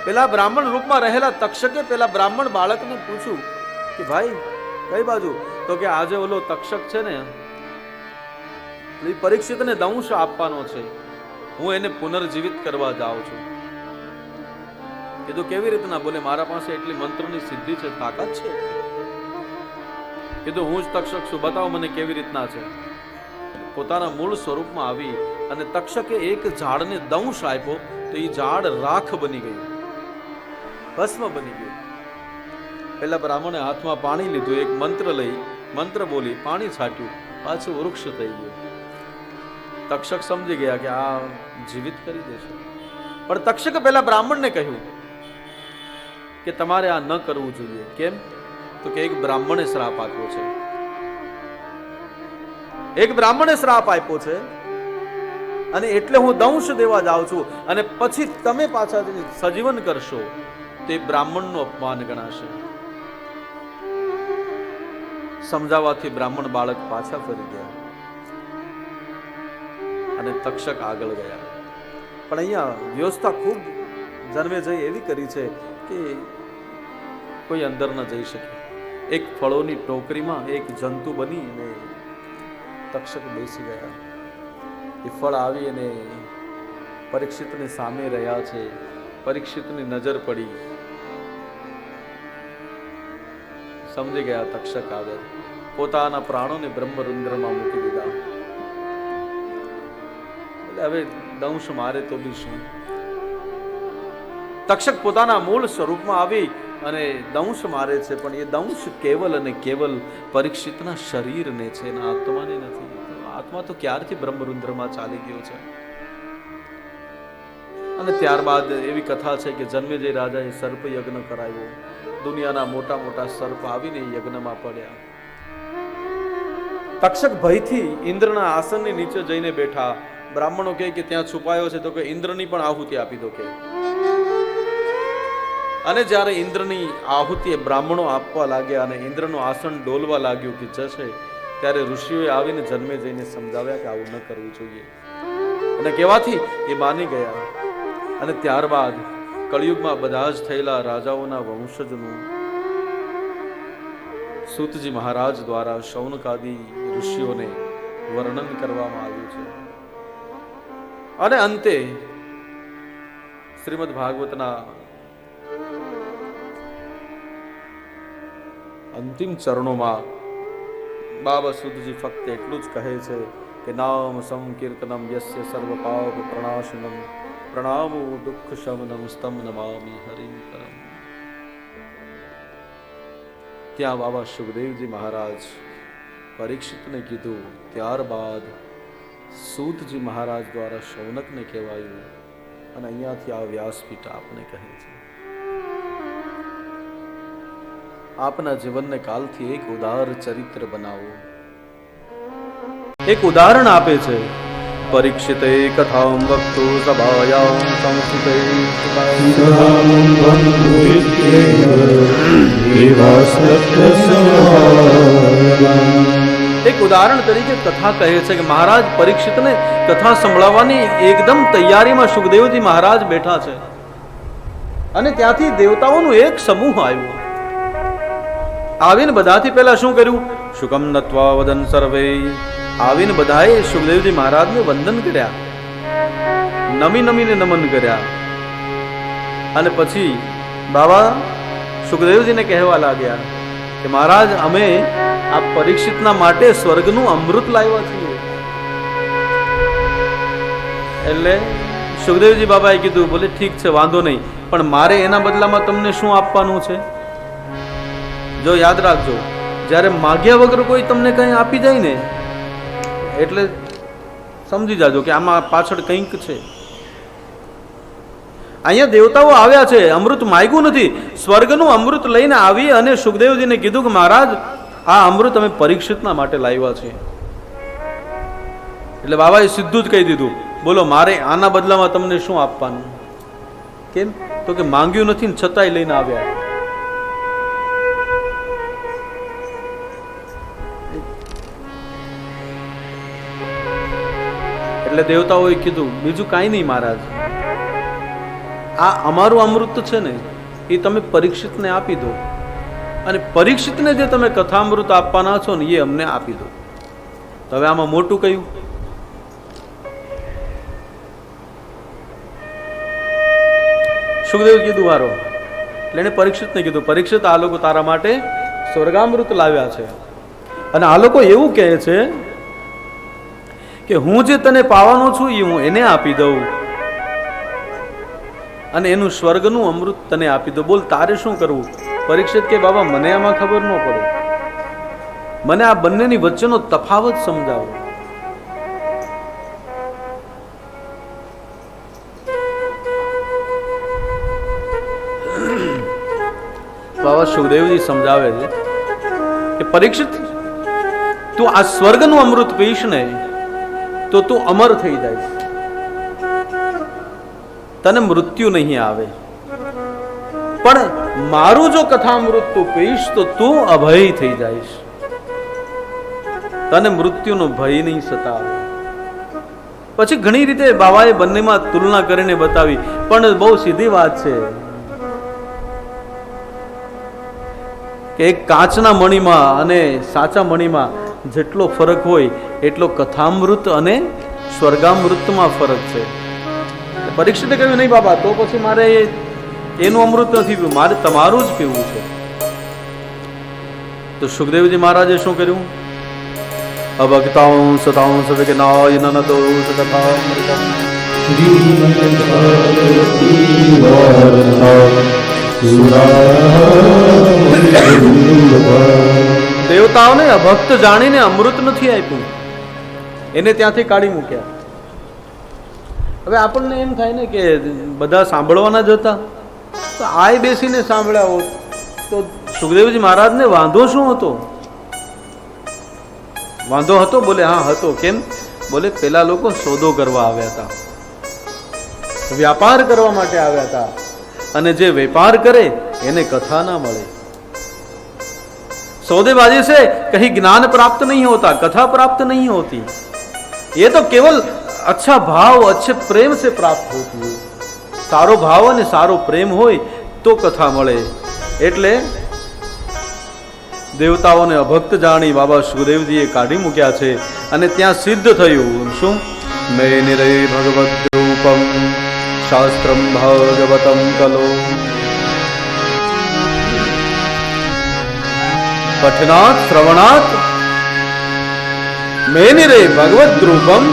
A: પેલા બ્રાહ્મણ રૂપમાં રહેલા તક્ષકે પેલા બ્રાહ્મણ બાળકને પૂછ્યું કે ભાઈ કઈ બાજુ? તો કે આજે ઓલો તક્ષક છે ને, એ પરીક્ષિતને દંશ આપવાનો છે, હું એને પુનર્જીવિત કરવા જાઉં છું. કીધું કેવી રીતના? બોલે મારા પાસે એટલી મંત્રની સિદ્ધિ છે, તાકાત છે. કીધું હું જ તક્ષક છું, બતાવો મને કેવી રીતના છે. પોતાના મૂળ સ્વરૂપમાં આવી અને તક્ષકે એક ઝાડને દંશ આપ્યો તો એ ઝાડ રાખ બની ગયું, ભસ્મ બની ગયું. પેલા બ્રાહ્મણે હાથમાં પાણી લીધું, એક મંત્ર લઈ મંત્ર બોલી પાણી છાટ્યું, પાછું વૃક્ષ થઈ ગયું. તક્ષક સમજી ગયા કે આ જીવિત કરી દેશે. પણ તક્ષકે પેલા બ્રાહ્મણને કહ્યું કે તમારે આ ન કરવું જોઈએ. કેમ? તો કે એક બ્રાહ્મણે શ્રાપ આપ્યો છે, એક બ્રાહ્મણે શ્રાપ આપ્યો છે અને એટલે હું દંશ દેવા જાઉં છું, અને પછી તમે પાછા સજીવન કરશો તો એ બ્રાહ્મણનું અપમાન ગણાશે. સમજાવવાથી બ્રાહ્મણ બાળક પાછા ફરી ગયા અને તક્ષક આગળ ગયા. પણ અહીંયા વ્યવસ્થા ખૂબ જન્મેજય એવી કરી છે કે કોઈ અંદર ન જઈ શકે. એક ફળોની ટોકરીમાં એક જંતુ બની અને તક્ષક બેસી ગયા. એ ફળ આવી અને પરીક્ષિતની સામે રહ્યા છે. પરીક્ષિતની નજર પડી, સમજી ગયા તક્ષક આગળ. પોતાના પ્રાણોને બ્રહ્મરુદ્રમાં મૂકી દીધા. એટલે હવે દંશ મારે તો બી શું? તક્ષક પોતાના મૂળ સ્વરૂપમાં આવી અને દંશ મારે છે, પણ એ દંશ કેવલ અને કેવલ પરીક્ષિતના શરીરને છે, એના આત્માને નથી. આત્મા તો ક્યારથી બ્રહ્મરુદ્રમાં ચાલી ગયો છે. અને ત્યારબાદ એવી કથા છે કે જન્મેજય રાજાએ સર્પ યજ્ઞ કરાવ્યો. દુનિયાના મોટા મોટા સર્પ આવીને યજ્ઞમાં પડ્યા. તક્ષક ભયથી ઇન્દ્રના આસનની નીચે જઈને બેઠા. બ્રાહ્મણો કહે કે ત્યાં છુપાયો છે, તો કે ઇન્દ્રની પણ આહુતિ આપી દો કે. અને જ્યારે ઇન્દ્રની આહુતિ બ્રાહ્મણો આપવા લાગ્યા અને ઇન્દ્રનું આસન ડોલવા લાગ્યું કે જશે, ત્યારે ઋષિઓએ આવીને જન્મે જઈને સમજાવ્યા કે આવું ન કરવું જોઈએ. અને કહેવાથી એ માની ગયા. અને ત્યારબાદ કળિયુગમાં બધા જ થયેલા રાજાઓના વંશજનું સૂતજી મહારાજ દ્વારા શૌનકાદી ઋષિઓને વર્ણન કરવામાં આવ્યું છે. અને અંતે શ્રીમદ ભાગવતના અંતિમ ચરણોમાં બાબા સુદજી ફક્ત એટલું જ કહે છે કે નામ સંકીર્તનમ યસ્ય સર્વ પાપ પ્રણાશનમ પ્રણામો દુઃખ શમનમ સ્તમ નમામિ હરિમ પરમ. ત્યાં બાબા સુખદેવજી મહારાજ પરીક્ષિતને કીધું, ત્યારબાદ સૂતજી મહારાજ દ્વારા શૌનકને કહેવાયું અને અહીંયાથી આ વ્યાસપીઠ આપને કહે છે. આપના જીવનને કાલથી એક ઉદાર ચરિત્ર બનાવો. એક ઉદાહરણ આપે છે. પરીક્ષિતે કથામ વક્તુ સભાયામ સંસ્કૃતે એક ઉદાહરણ તરીકે કથા કહે છે કે મહારાજ પરીક્ષિતને કથા સંભળાવવાની એકદમ તૈયારીમાં સુખદેવજી મહારાજ બેઠા છે અને ત્યાંથી દેવતાઓનું એક સમૂહ આવ્યો. આવીને બધાથી પહેલા શું કર્યું? શુકમ નત્વા વદન સર્વે. આવીને બધાએ સુખદેવજી મહારાજને વંદન કર્યા, નમીને નમન કર્યા અને પછી બાબા સુખદેવજીને કહેવા લાગ્યા કે મહારાજ, અમે આ પરીક્ષિતના માટે સ્વર્ગનું અમૃત લાવ્યા છીએ. એટલે સુખદેવજી બાબાએ કીધું, બોલે ઠીક છે, વાંધો નહીં, પણ મારે એના બદલામાં તમને શું આપવાનું છે? જો યાદ રાખજો, જ્યારે માગ્યા વગર કોઈ તમને કંઈ આપી જાય ને એટલે સમજી જાજો કે આમાં પાછળ કંઈક છે. અહીંયા દેવતાઓ આવ્યા છે, અમૃત માંગ્યું નથી, સ્વર્ગનું અમૃત લઈને આવી અને સુખદેવજીને કીધું કે મહારાજ, આ અમૃત અમે પરીક્ષિતના માટે લાવ્યા છે. એટલે બાબાએ સીધું જ કહી દીધું, બોલો મારે આના બદલામાં તમને શું આપવાનું? કેમ? તો કે માંગ્યું નથી ને છતાંય લઈને આવ્યા. એટલે દેવતાઓએ કીધું, બીજું કાંઈ નહીં મહારાજ, આ અમારું અમૃત છે ને એ તમે પરીક્ષિતને આપી દો અને પરીક્ષિતને જે તમે કથામૃત આપવાના છો ને એ અમને આપી દો. તો હવે આમાં મોટું કયું? સુખદેવ કીધું વારો. એટલે એને પરીક્ષિતને કીધું, પરીક્ષિત, આ લોકો તારા માટે સ્વર્ગામૃત લાવ્યા છે અને આ લોકો એવું કહે છે કે હું જે તને પાવાનો છું એ હું એને આપી દઉં અને એનું સ્વર્ગનું અમૃત તને આપી દઉં. બોલ તારે શું કરવું? પરીક્ષિત કે બાબા, મને આમાં ખબર ન પડે, મને આ બંનેની વચ્ચેનો તફાવત સમજાવો. બાબા સુખદેવજી સમજાવે છે કે પરીક્ષિત, તું આ સ્વર્ગનું અમૃત પીશ ને તો તું અમર થઈ જાય, તને મૃત્યુ નહીં આવે. પણ મારું જો કથામૃત તું પીશ તો તું અભય થઈ જઈશ, તને મૃત્યુનો ભય નહીં સતાવે. પછી ઘણી રીતે બાબાએ બંનેમાં તુલના કરીને બતાવી, પણ બહુ સીધી વાત છે કે એક કાચના મણીમાં અને સાચા મણીમાં જેટલો ફરક હોય એટલો કથામૃત અને સ્વર્ગામૃતમાં ફરક છે. પરીક્ષિતે કહ્યું, નહીં બાબા, તો પછી મારે એનું અમૃત નથી પીવું, મારે તમારું જ પીવું છે. તો સુખદેવજી મહારાજે શું કર્યું? અભક્તાંશ તાંશ વિઘ્નાય નનતો સતતામૃતમ. દેવતાઓને અભક્ત જાણીને અમૃત નથી આપ્યું, એને ત્યાંથી કાઢી મૂક્યા. હવે આપણને એમ થાય ને કે બધા સાંભળવાના જ હતા, તો આય બેસીને સાંભળ્યા હોત તો સુખદેવજી મહારાજને વાંધો શું હતો? વાંધો હતો? બોલે હા હતો. કેમ? બોલે પેલા લોકો સોદો કરવા આવ્યા હતા, વ્યાપાર કરવા માટે આવ્યા હતા, અને જે વેપાર કરે એને કથા ના મળે. सौदेबाजी से कहीं ज्ञान प्राप्त नहीं होता, कथा प्राप्त नहीं होती, ये तो केवल अच्छा भाव अच्छे प्रेम से प्राप्त होती है. सारो भाव અને સારો પ્રેમ હોય તો કથા મળે. એટલે દેવતાઓને અભક્ત જાણી બાબા સુખદેવજીએ કાઢી મૂક્યા છે અને ત્યાં સિદ્ધ થયું શું? મેં નિરય ભગવદ રૂપમ શાસ્ત્રમ ભાગવતમ કલો પઠનાત શ્રવણાત મેનિરે ભગવદ રૂપમ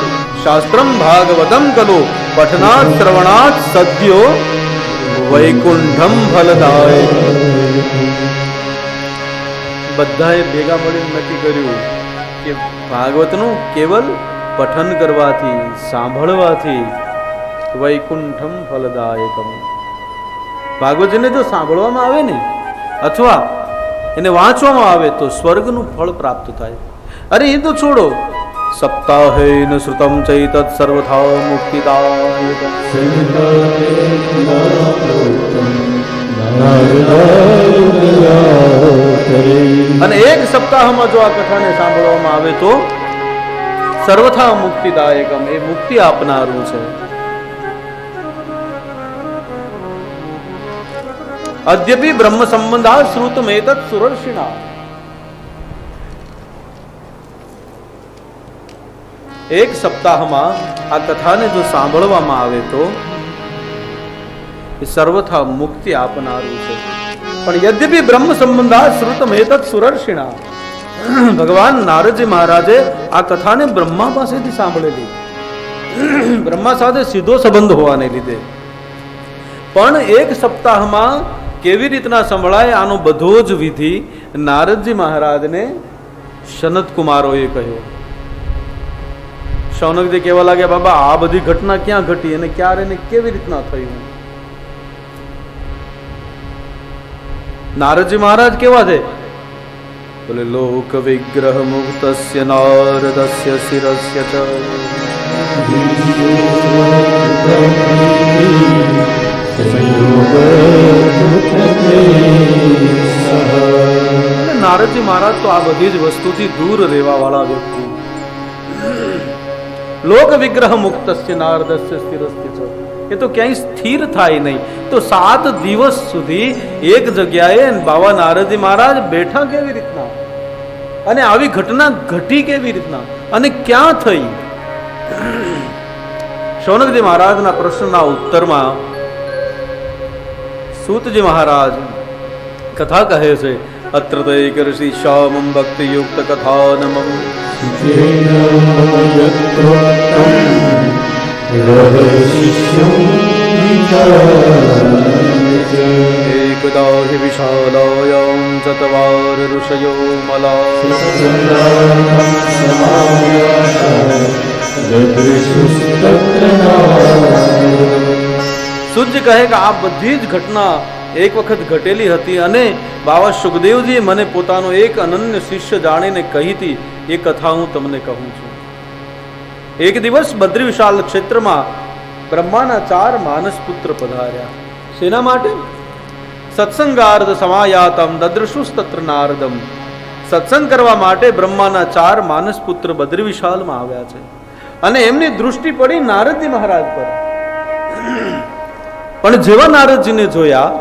A: શાસ્ત્રમ ભાગવતમ કલો પઠનાત શ્રવણાત સદ્યો વૈકુંઠમ ફલદાય. બધાએ ભેગા મળીને નક્કી કર્યું કે ભાગવતનું કેવલ પઠન કરવાથી, સાંભળવાથી વૈકુંઠમ ફલદાયકમ, ભાગવતજીને જો સાંભળવામાં આવે ને અથવા એને વાંચવામાં આવે તો સ્વર્ગનું ફળ પ્રાપ્ત થાય. અરે એ તો છોડો, સપ્તાહેન શ્રુતમ ચૈતત સર્વથા મુક્તિદાયકમ. અને એક સપ્તાહમાં જો આ કથાને સાંભળવામાં આવે તો સર્વથા મુક્તિદાયકમ, એ મુક્તિ આપનારું છે. અદ્યપી બ્રહ્મ સંબંધા શ્રુતમેતત સુરર્ષિણા, એક સપ્તાહમાં આ કથાને જો સાંભળવામાં આવે તો એ સર્વથા મુક્તિ આપનારું છે. પણ યદ્યપી બ્રહ્મ સંબંધા શ્રુતમેતત સુરર્ષિણા, ભગવાન નારદજી મહારાજે આ કથાને બ્રહ્મા પાસેથી સાંભળેલી, બ્રહ્મા સાથે સીધો સંબંધ હોવાને લીધે. પણ એક સપ્તાહમાં કેવી રીતના સંભળાય આનો બધો જ વિધિ નારદજી મહારાજને સનત કુમારોએ કહ્યો. શૌનકજી કહેવા લાગ્યા, બાબા આ બધી ઘટના ક્યાં ઘટી અને ક્યારે ને કેવી રીતના થયું? નારદજી મહારાજ કેવા છે? બોલે લોક વિગ્રહ મુક્તસ્ય નારદસ્ય શિરસ્ય ચ નારદજી મહારાજ તો આ બધી જ વસ્તુથી દૂર રહેવા વાળા વ્યક્તિ. લોક વિગ્રહ મુક્તસ્ય નારદસ્ય શિરસ્ય ચ, એ તો ક્યાંય સ્થિર થાય નહીં. તો 7 દિવસ સુધી એક જગ્યાએ બાબા નારદજી મહારાજ બેઠા કેવી રીતના? અને આવી ઘટના ઘટી કેવી રીતના અને ક્યાં થઈ? શૌનકજી મહારાજના પ્રશ્નના ઉત્તરમાં સૂતજી મહારાજ કથા કહે છે, અત્ર તૈકર્ષિ શ્યામમ ભક્તિ યુક્ત કથાનમમ એકદા હિ વિશાલાયાં ચત્વાર ઋષયો મલા સૂર્ય કહે કે આ બધી જ ઘટના એક વખત ઘટેલી હતી અને બાબા સુખદેવજીએ મને પોતાનો એક અનન્ય શિષ્ય જાણીને કહી હતી. એ કથા હું તમને કહું છું. એક દિવસ બદ્રી વિશાલ ક્ષેત્રમાં બ્રહ્માના 4 માનસ પુત્ર પધાર્યા. શેના માટે? સત્સંગાર્ધ સમાયાતમ દદ્રશુસ્તત્ર નારદમ, સત્સંગ કરવા માટે બ્રહ્માના 4 માનસ પુત્ર બદ્રી વિશાલમાં આવ્યા છે. અને એમની દૃષ્ટિ પડી નારદજી મહારાજ પર. પણ જેવા નારદજીને જોયા,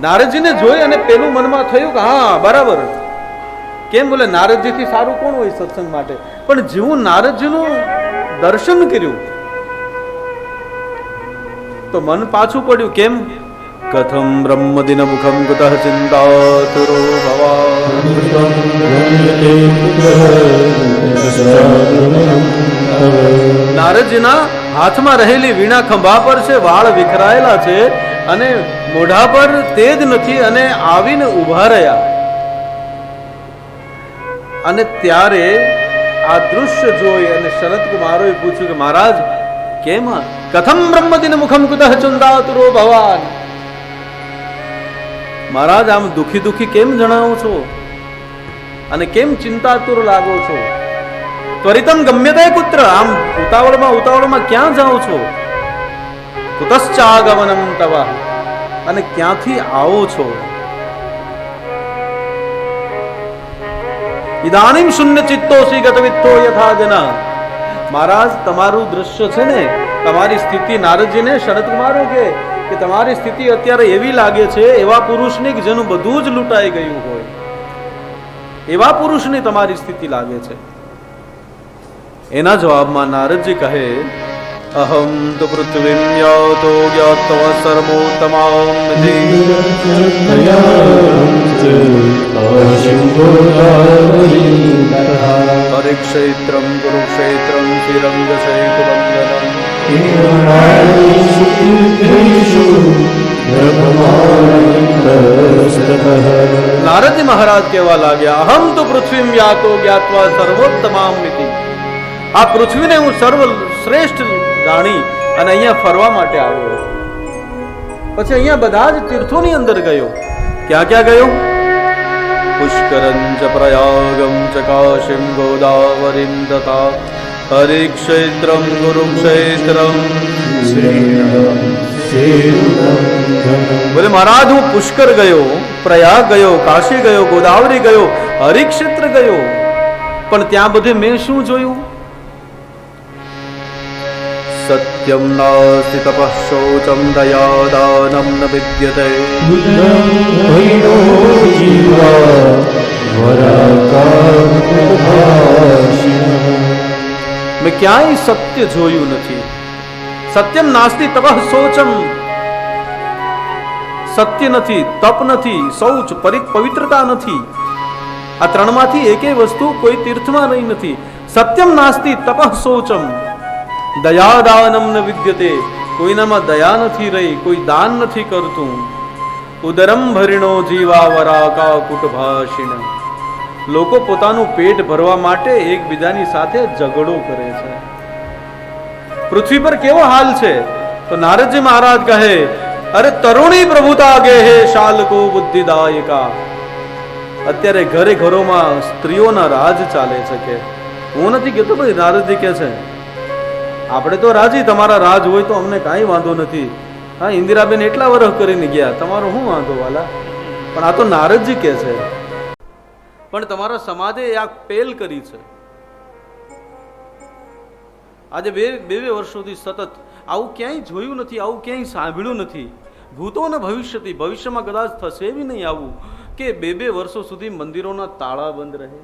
A: નારદજીને જોઈ અને પેલું મનમાં થયું કે હા બરાબર, કેમ બોલે નારદજીથી સારું કોણ હોય સત્સંગ માટે? પણ જેવું નારદજીનું દર્શન કર્યું તો મન પાછું પડ્યું. કેમ? કથમ બ્રહ્મદિન મુખમ કુતઃ ચિંતાતુરો ભવા, નારદજીના હાથમાં રહેલી વીણા ખંભા પર છે, વાળ વિખરાયેલા છે અને મોઢા પર તેજ નથી અને આવીને ઊભા રહ્યા. અને ત્યારે આ દૃશ્ય જોઈ અને શરદ કુમારોએ પૂછ્યું કે મહારાજ કેમ? કથમ બ્રહ્મદિન મુખમ કુતઃ ચિંતાતુરો ભવાન, મહારાજ આમ દુખી દુખી કેમ જણાવો છો અને કેમ ચિંતાતુર લાગો છો? ત્વરિતમ ગમ્યતે કુત્ર, આમ ઉતાવળમાં ક્યાં જાઓ છો? કુતશ્ચાગમનમ તવ, અને ક્યાંથી આવો છો? ઇદાનીમ શૂન્ય ચિત્તોસી ગતવિત્તો યથા જના, મહારાજ તમારું દ્રશ્ય છે ને, તમારી સ્થિતિ, નારદજીને શરદ કુમારો કે તમારી સ્થિતિ અત્યારે એવી લાગે છે એવા પુરુષની કે જેનું બધું જ લૂંટાઈ ગયું હોય, એવા પુરુષની તમારી સ્થિતિ લાગે છે. એના જવાબમાં નારદજી કહે, અહમ તો પૃથ્વીમ યાતો જ્ઞાત્વા સર્વોત્તમાં પરિક્ષેત્રમ કુરુક્ષેત્રમ શ્રીરંગ શૈતુબંધનમ
B: તતસ્તતઃ
A: નારદજી મહારાજ કહેવા લાગ્યા, અહમ તો પૃથ્વીમ યાતો જ્ઞાત્વા સર્વોત્તમામિતિ. આ પૃથ્વીને હું સર્વ શ્રેષ્ઠ જાણી અને અહીંયા ફરવા માટે આવ્યો. પછી અહીંયા બધા જ તીર્થોની અંદર ગયો. ક્યાં ક્યાં ગયો? પુષ્કરં ચ પ્રયાગમ ચ કાશીમ ગોદાવરીમ તથા હરિક્ષેત્રમ ગુરુક્ષેત્રમ. બોલે મહારાજ, હું પુષ્કર ગયો, પ્રયાગ ગયો, કાશી ગયો, ગોદાવરી ગયો, હરિક્ષેત્ર ગયો, પણ ત્યાં બધે મેં શું જોયું? સત્યમ નાસ્તિ તપઃ શૌચમ દયા દાનમ ન વિદ્યતે. મેં ક્યાંય સત્ય જોયું નથી. સત્યમ નાસ્તિ તપઃ શૌચમ, સત્ય નથી, તપ નથી, શૌચ પવિત્રતા નથી. આ ત્રણમાંથી એકેય વસ્તુ કોઈ તીર્થમાં રહી નથી. સત્યમ નાસ્તિ તપઃ શૌચમ દયા દાનમ ન વિદ્યતે. કોઈનામાં દયા નથી રહી, કોઈ દાન નથી કરતું. ઉદરમ ભરિણો જીવા વરાકા કુટભાષિણ. લોકો પોતાનું પેટ ભરવા માટે એકબીજાની સાથે ઝઘડો કરે છે. પૃથ્વી પર કેવો હાલ છે? તો નારદજી મહારાજ કહે, અરે તરુણી પ્રભુતા ગે હે શાલકો બુદ્ધિદાયકા. અત્યારે ઘરે ઘરોમાં સ્ત્રીઓના રાજ ચાલે છે. કે હું નથી કહેતો ભાઈ, નારદજી કે છે આપણે તો રાજી, તમારા રાજ હોય તો અમને કાંઈ વાંધો નથી. હા, ઇન્દિરાબેન એટલા વર્ષ કરીને ગયા, તમારો શું વાંધો વાલા? પણ આ તો નારદજી કે છે, પણ તમારા સમાજે આ પહેલ કરી છે. આજે બે વર્ષોથી સતત આવું ક્યાંય જોયું નથી, આવું ક્યાંય સાંભળ્યું નથી. ભૂતો ને ભવિષ્યથી, ભવિષ્યમાં કદાચ થશે બી નહીં આવું કે બે વર્ષો સુધી મંદિરોના તાળા બંધ રહે.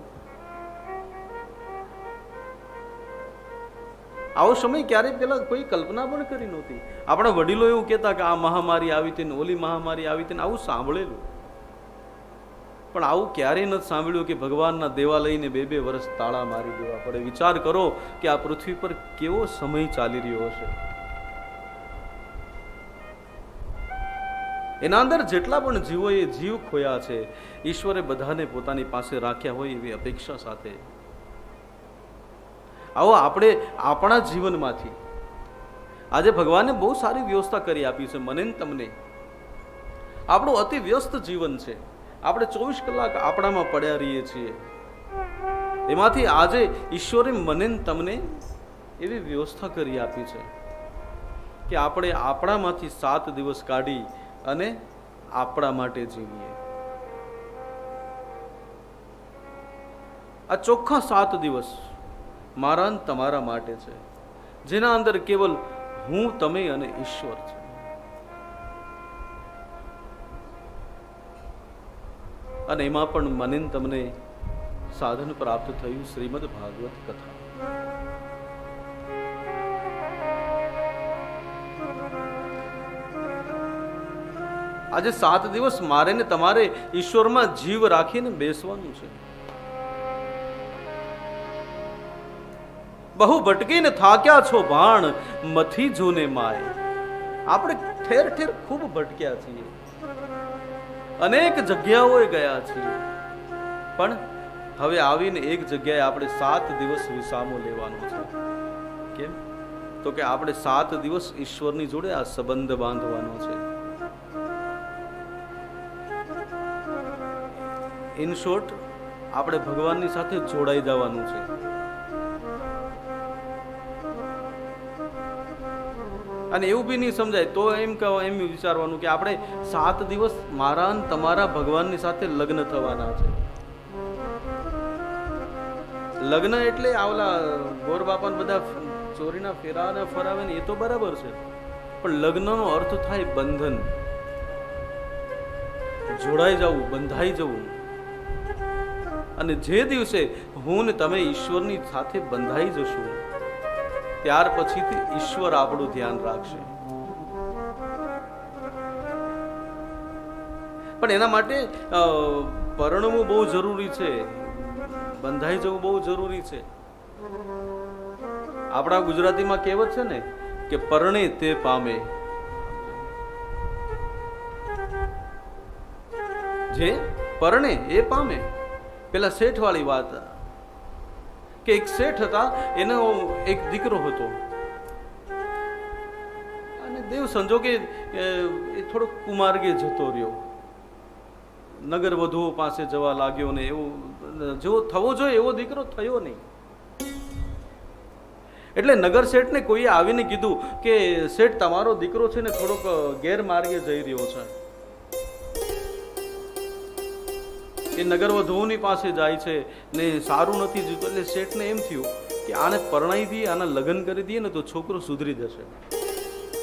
A: આવો સમય ક્યારેય પેલા કોઈ કલ્પના પણ કરી નહોતી. આપણા વડીલો એવું કહેતા કે આ મહામારી આવી હતી ને ઓલી મહામારી આવી હતી ને, આવું સાંભળેલું. પણ આવું ક્યારેય નથી સાંભળ્યું કે ભગવાનના દેવાલયને બે વર્ષ તાળા મારી દેવા પડે. વિચાર કરો કે આ પૃથ્વી પર કેવો સમય ચાલી રહ્યો હશે. એના અંદર જેટલા પણ જીવોએ જીવ ખોયા છે, ઈશ્વરે બધાને પોતાની પાસે રાખ્યા હોય એવી અપેક્ષા સાથે આવો આપણે આપણા જીવનમાંથી આજે ભગવાને બહુ સારી વ્યવસ્થા કરી આપી છે. મને તમને આપણું અતિ વ્યસ્ત જીવન છે. આપણે 24 કલાક આપણામાં પડ્યા રહીએ છીએ. એમાંથી આજે ઈશ્વરે મને તમને એવી વ્યવસ્થા કરી આપી છે કે આપણે આપણામાંથી 7 દિવસ કાઢી અને આપણા માટે જીવીએ. આ ચોખ્ખા 7 દિવસ મારા ને તમારા માટે છે, જેના અંદર કેવલ હું, તમે અને ઈશ્વર છે. અને એમાં પણ મને તમને સાધન પ્રાપ્ત થયું શ્રીમદ ભાગવત કથા. આજે 7 દિવસ મારે ને તમારે ઈશ્વરમાં જીવ રાખીને બેસવાનું છે. બહુ ભટકીને થાક્યા છો ભાણ મથી જોને માય. આપણે ઠેર ઠેર ખૂબ ભટક્યા છીએ, અનેક જગ્યાઓએ ગયા છીએ, પણ હવે આવીને એક જગ્યાએ આપણે 7 દિવસ વિસામો લેવાનો છે. કેમ? તો કે આપણે 7 દિવસ ઈશ્વરની જોડે આ સંબંધ બાંધવાનો છે. ઇન શોર્ટ, આપણે ભગવાનની સાથે જોડાઈ જવાનું છે. અને એવું બી નહીં સમજાય તો એમ વિચારવાનું કે આપણે 7 દિવસ મારા અને તમારા ભગવાનની સાથે લગ્ન થવાના છે. લગ્ન એટલે આવલા ગોર બાપા બધા ચોરીના ફેરા ફરાવે ને એ તો બરાબર છે, પણ લગ્નનો અર્થ થાય બંધન, જોડાઈ જવું, બંધાઈ જવું. અને જે દિવસે હું ને તમે ઈશ્વરની સાથે બંધાઈ જશું, ત્યાર પછીથી ઈશ્વર આપણું ધ્યાન રાખશે. પણ એના માટે પરણવું બહુ જરૂરી છે, બંધાઈ જવું બહુ જરૂરી છે. આપણા ગુજરાતીમાં કહેવત છે ને કે પરણે તે પામે. જે પરણે એ પામે. પેલા શેઠ વાળી વાત કે એક શેઠ હતા, એનો એક દીકરો હતો અને દેવ સંજોગે એ થોડો કુમાર્ગે જતો રહ્યો, નગર વધુઓ પાસે જવા લાગ્યો ને એવું જેવો થવો જોઈએ એવો દીકરો થયો નહીં. એટલે નગર શેઠને કોઈએ આવીને કીધું કે શેઠ તમારો દીકરો છે ને થોડોક ગેરમાર્ગે જઈ રહ્યો છે. એ નગર વધુઓની પાસે જાય છે ને સારું નથી જીવતું. એટલે શેઠને એમ થયું કે આને પરણાવી દઈએ, આના લગ્ન કરી દઈએ ને તો છોકરો સુધરી જશે.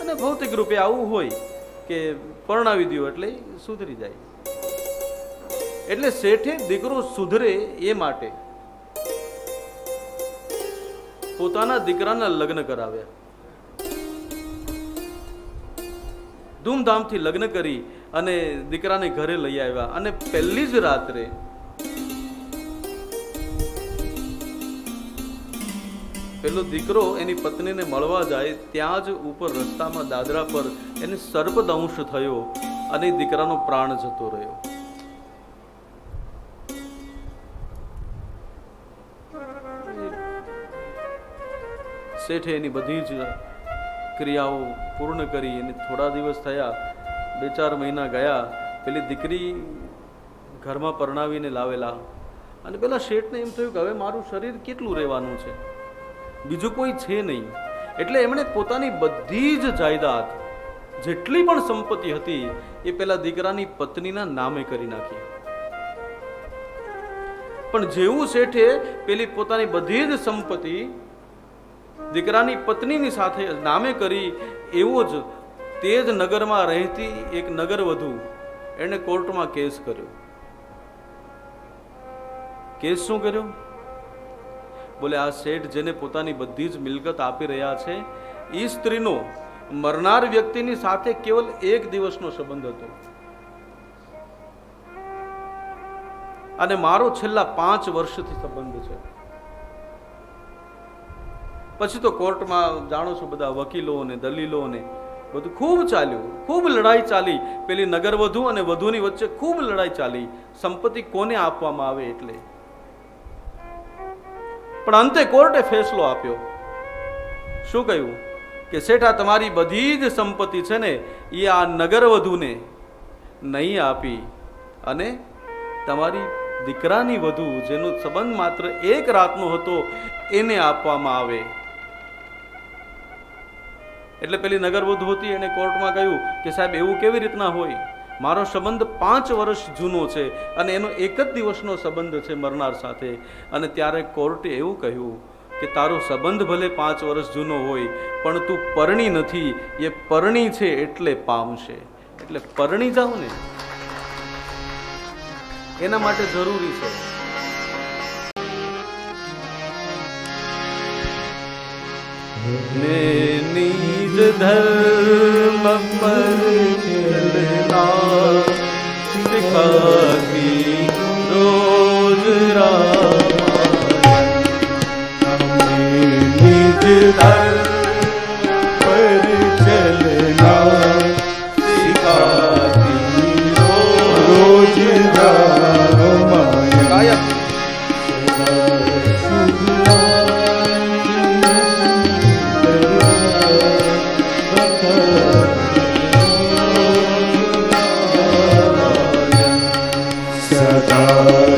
A: અને ભૌતિક રૂપે આવું હોય કે પરણાવી દો એટલે સુધરી જાય. એટલે શેઠે દીકરો સુધરે એ માટે પોતાના દીકરાના લગ્ન કરાવ્યા. ધૂમધામથી લગ્ન કરી અને દીકરાને ઘરે લઈ આવ્યા. અને પહેલી જ રાત્રે પેલો દીકરો એની પત્નીને મળવા જાય, ત્યાં જ ઉપર રસ્તામાં દાદરા પર એને સર્પદંશ થયો અને દીકરાનો પ્રાણ જતો રહ્યો. શેઠે એની બધી જ ક્રિયાઓ પૂર્ણ કરી. એને થોડા દિવસ થયા, 2-4 મહિના ગયા, પેલી દીકરી ઘરમાં પરણાવીને લાવેલા. અને પેલા શેઠને એમ થયું કે હવે મારું શરીર કેટલું રહેવાનું છે, બીજું કોઈ છે નહીં. એટલે એમણે પોતાની બધી જ જાયદાદ, જેટલી પણ સંપત્તિ હતી એ પેલા દીકરાની પત્નીના નામે કરી નાખી. પણ જેવું શેઠે પેલી પોતાની બધી જ સંપત્તિ દીકરાની પત્નીની સાથે નામે કરી, એવો જ તે જ નગરમાં રહેતી એક નગર વધુ એને કોર્ટમાં કેસ કર્યો. કેસ શું કર્યો? બોલે આ શેઠ જેને પોતાની બધી જ મિલકત આપી રહ્યા છે, એ સ્ત્રીનો મરનાર વ્યક્તિની સાથે કેવલ 1 દિવસનો સંબંધ હતો અને મારો છેલ્લા 5 વર્ષથી સંબંધ છે. પછી તો કોર્ટમાં જાણો છો, બધા વકીલો ને દલીલો ને બધું ખૂબ ચાલ્યું, ખૂબ લડાઈ ચાલી. પેલી નગર વધુ અને વધુની વચ્ચે ખૂબ લડાઈ ચાલી, સંપત્તિ કોને આપવામાં આવે એટલે. પણ અંતે કોર્ટે ફેસલો આપ્યો. શું કહ્યું? કે શેઠ આ તમારી બધી જ સંપત્તિ છે ને એ આ નગર વધુને નહીં આપી અને તમારી દીકરાની વધુ જેનો સંબંધ માત્ર 1 રાતનો હતો એને આપવામાં આવે. એટલે પેલી નગર વધુ હતી, એને કોર્ટમાં કહ્યું કે સાહેબ એવું કેવી રીતના હોય, મારો સંબંધ 5 વર્ષ જૂનો છે અને એનો 1 જ દિવસનો સંબંધ છે મરનાર સાથે. અને ત્યારે કોર્ટે એવું કહ્યું કે તારો સંબંધ ભલે 5 વર્ષ જૂનો હોય પણ તું પરણી નથી, એ પરણી છે એટલે પામશે. એટલે પરણી જાવ ને એના માટે જરૂરી છે. નિજ ધર્મ પર ચલના સિખાતી રોજ
B: નિજ ધર્મ પર ચલના સિખાતી રોજ
A: રામાયણ.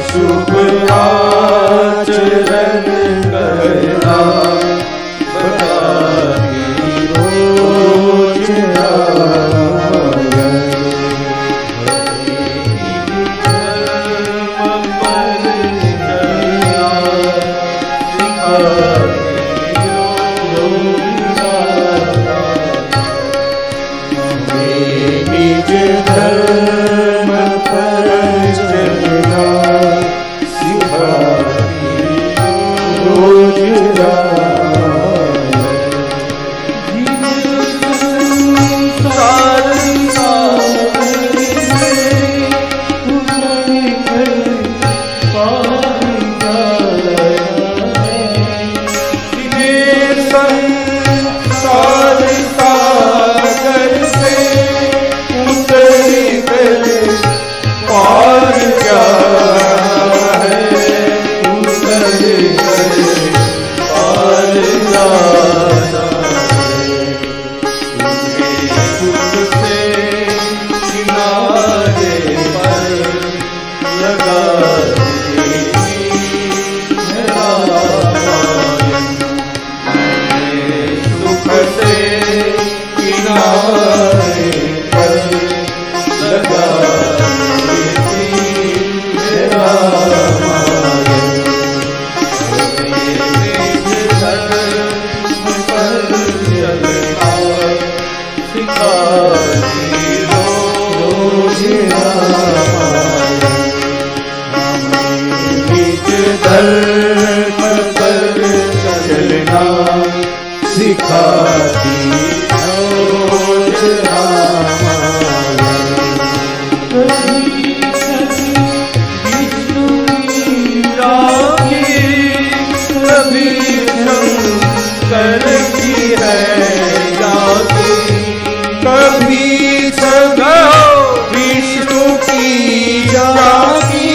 B: શુભ આચરણ કરતા બતાવી રોજ નિજ ધર્મ પર ચલના સિખાતી રોજ धर्म पर चलना सिखाती रोज रामायण।
A: विष्णु रागी कभी शंकर की है जाती,
B: कभी सगा विष्णु की जाती,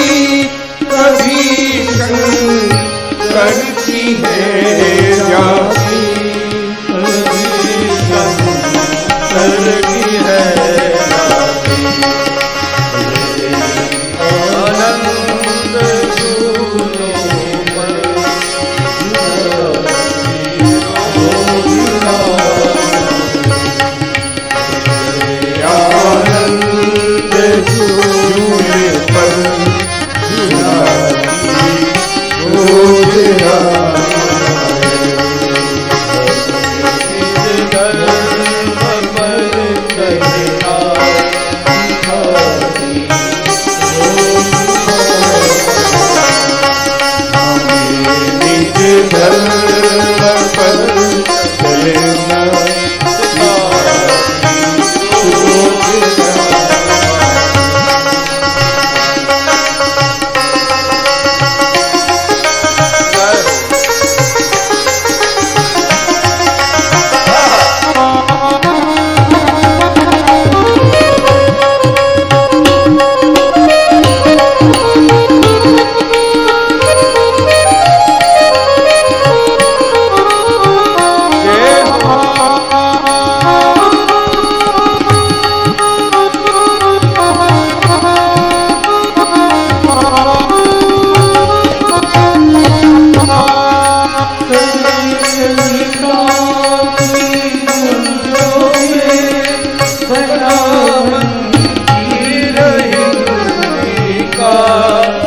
B: कभी शंकर की है जाती,
A: कभी शंकर की है जाती। आनंद सूर्यों पर
B: आनंद सूर्य पर रोज निज धर्म पर चलना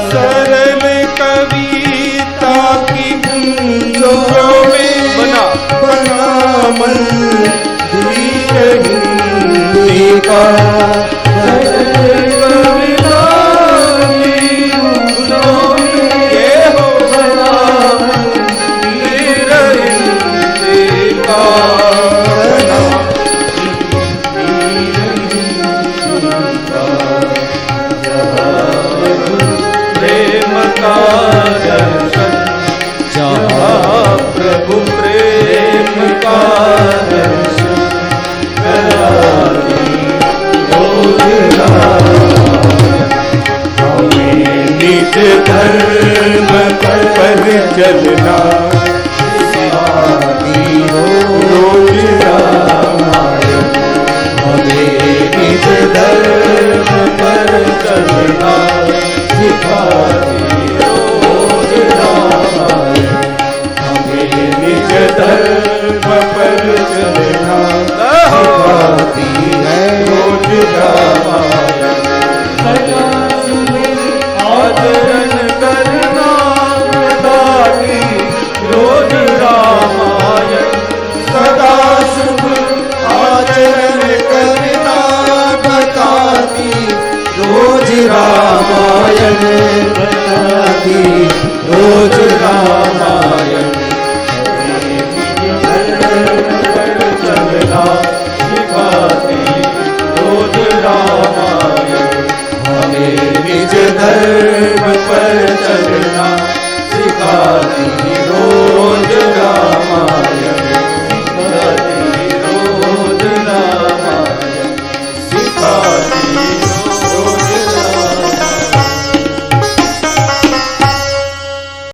B: सरल कविता की गुंजों में बना मंदिर हिंदी का। सरल कविता की गुंजों में ये हो बना मंदिर हिंदी का। प्रेम का दर्शन जहाँ प्रभु प्रेम का दर्शन कराती रोज हमें निज धर्म पर चलना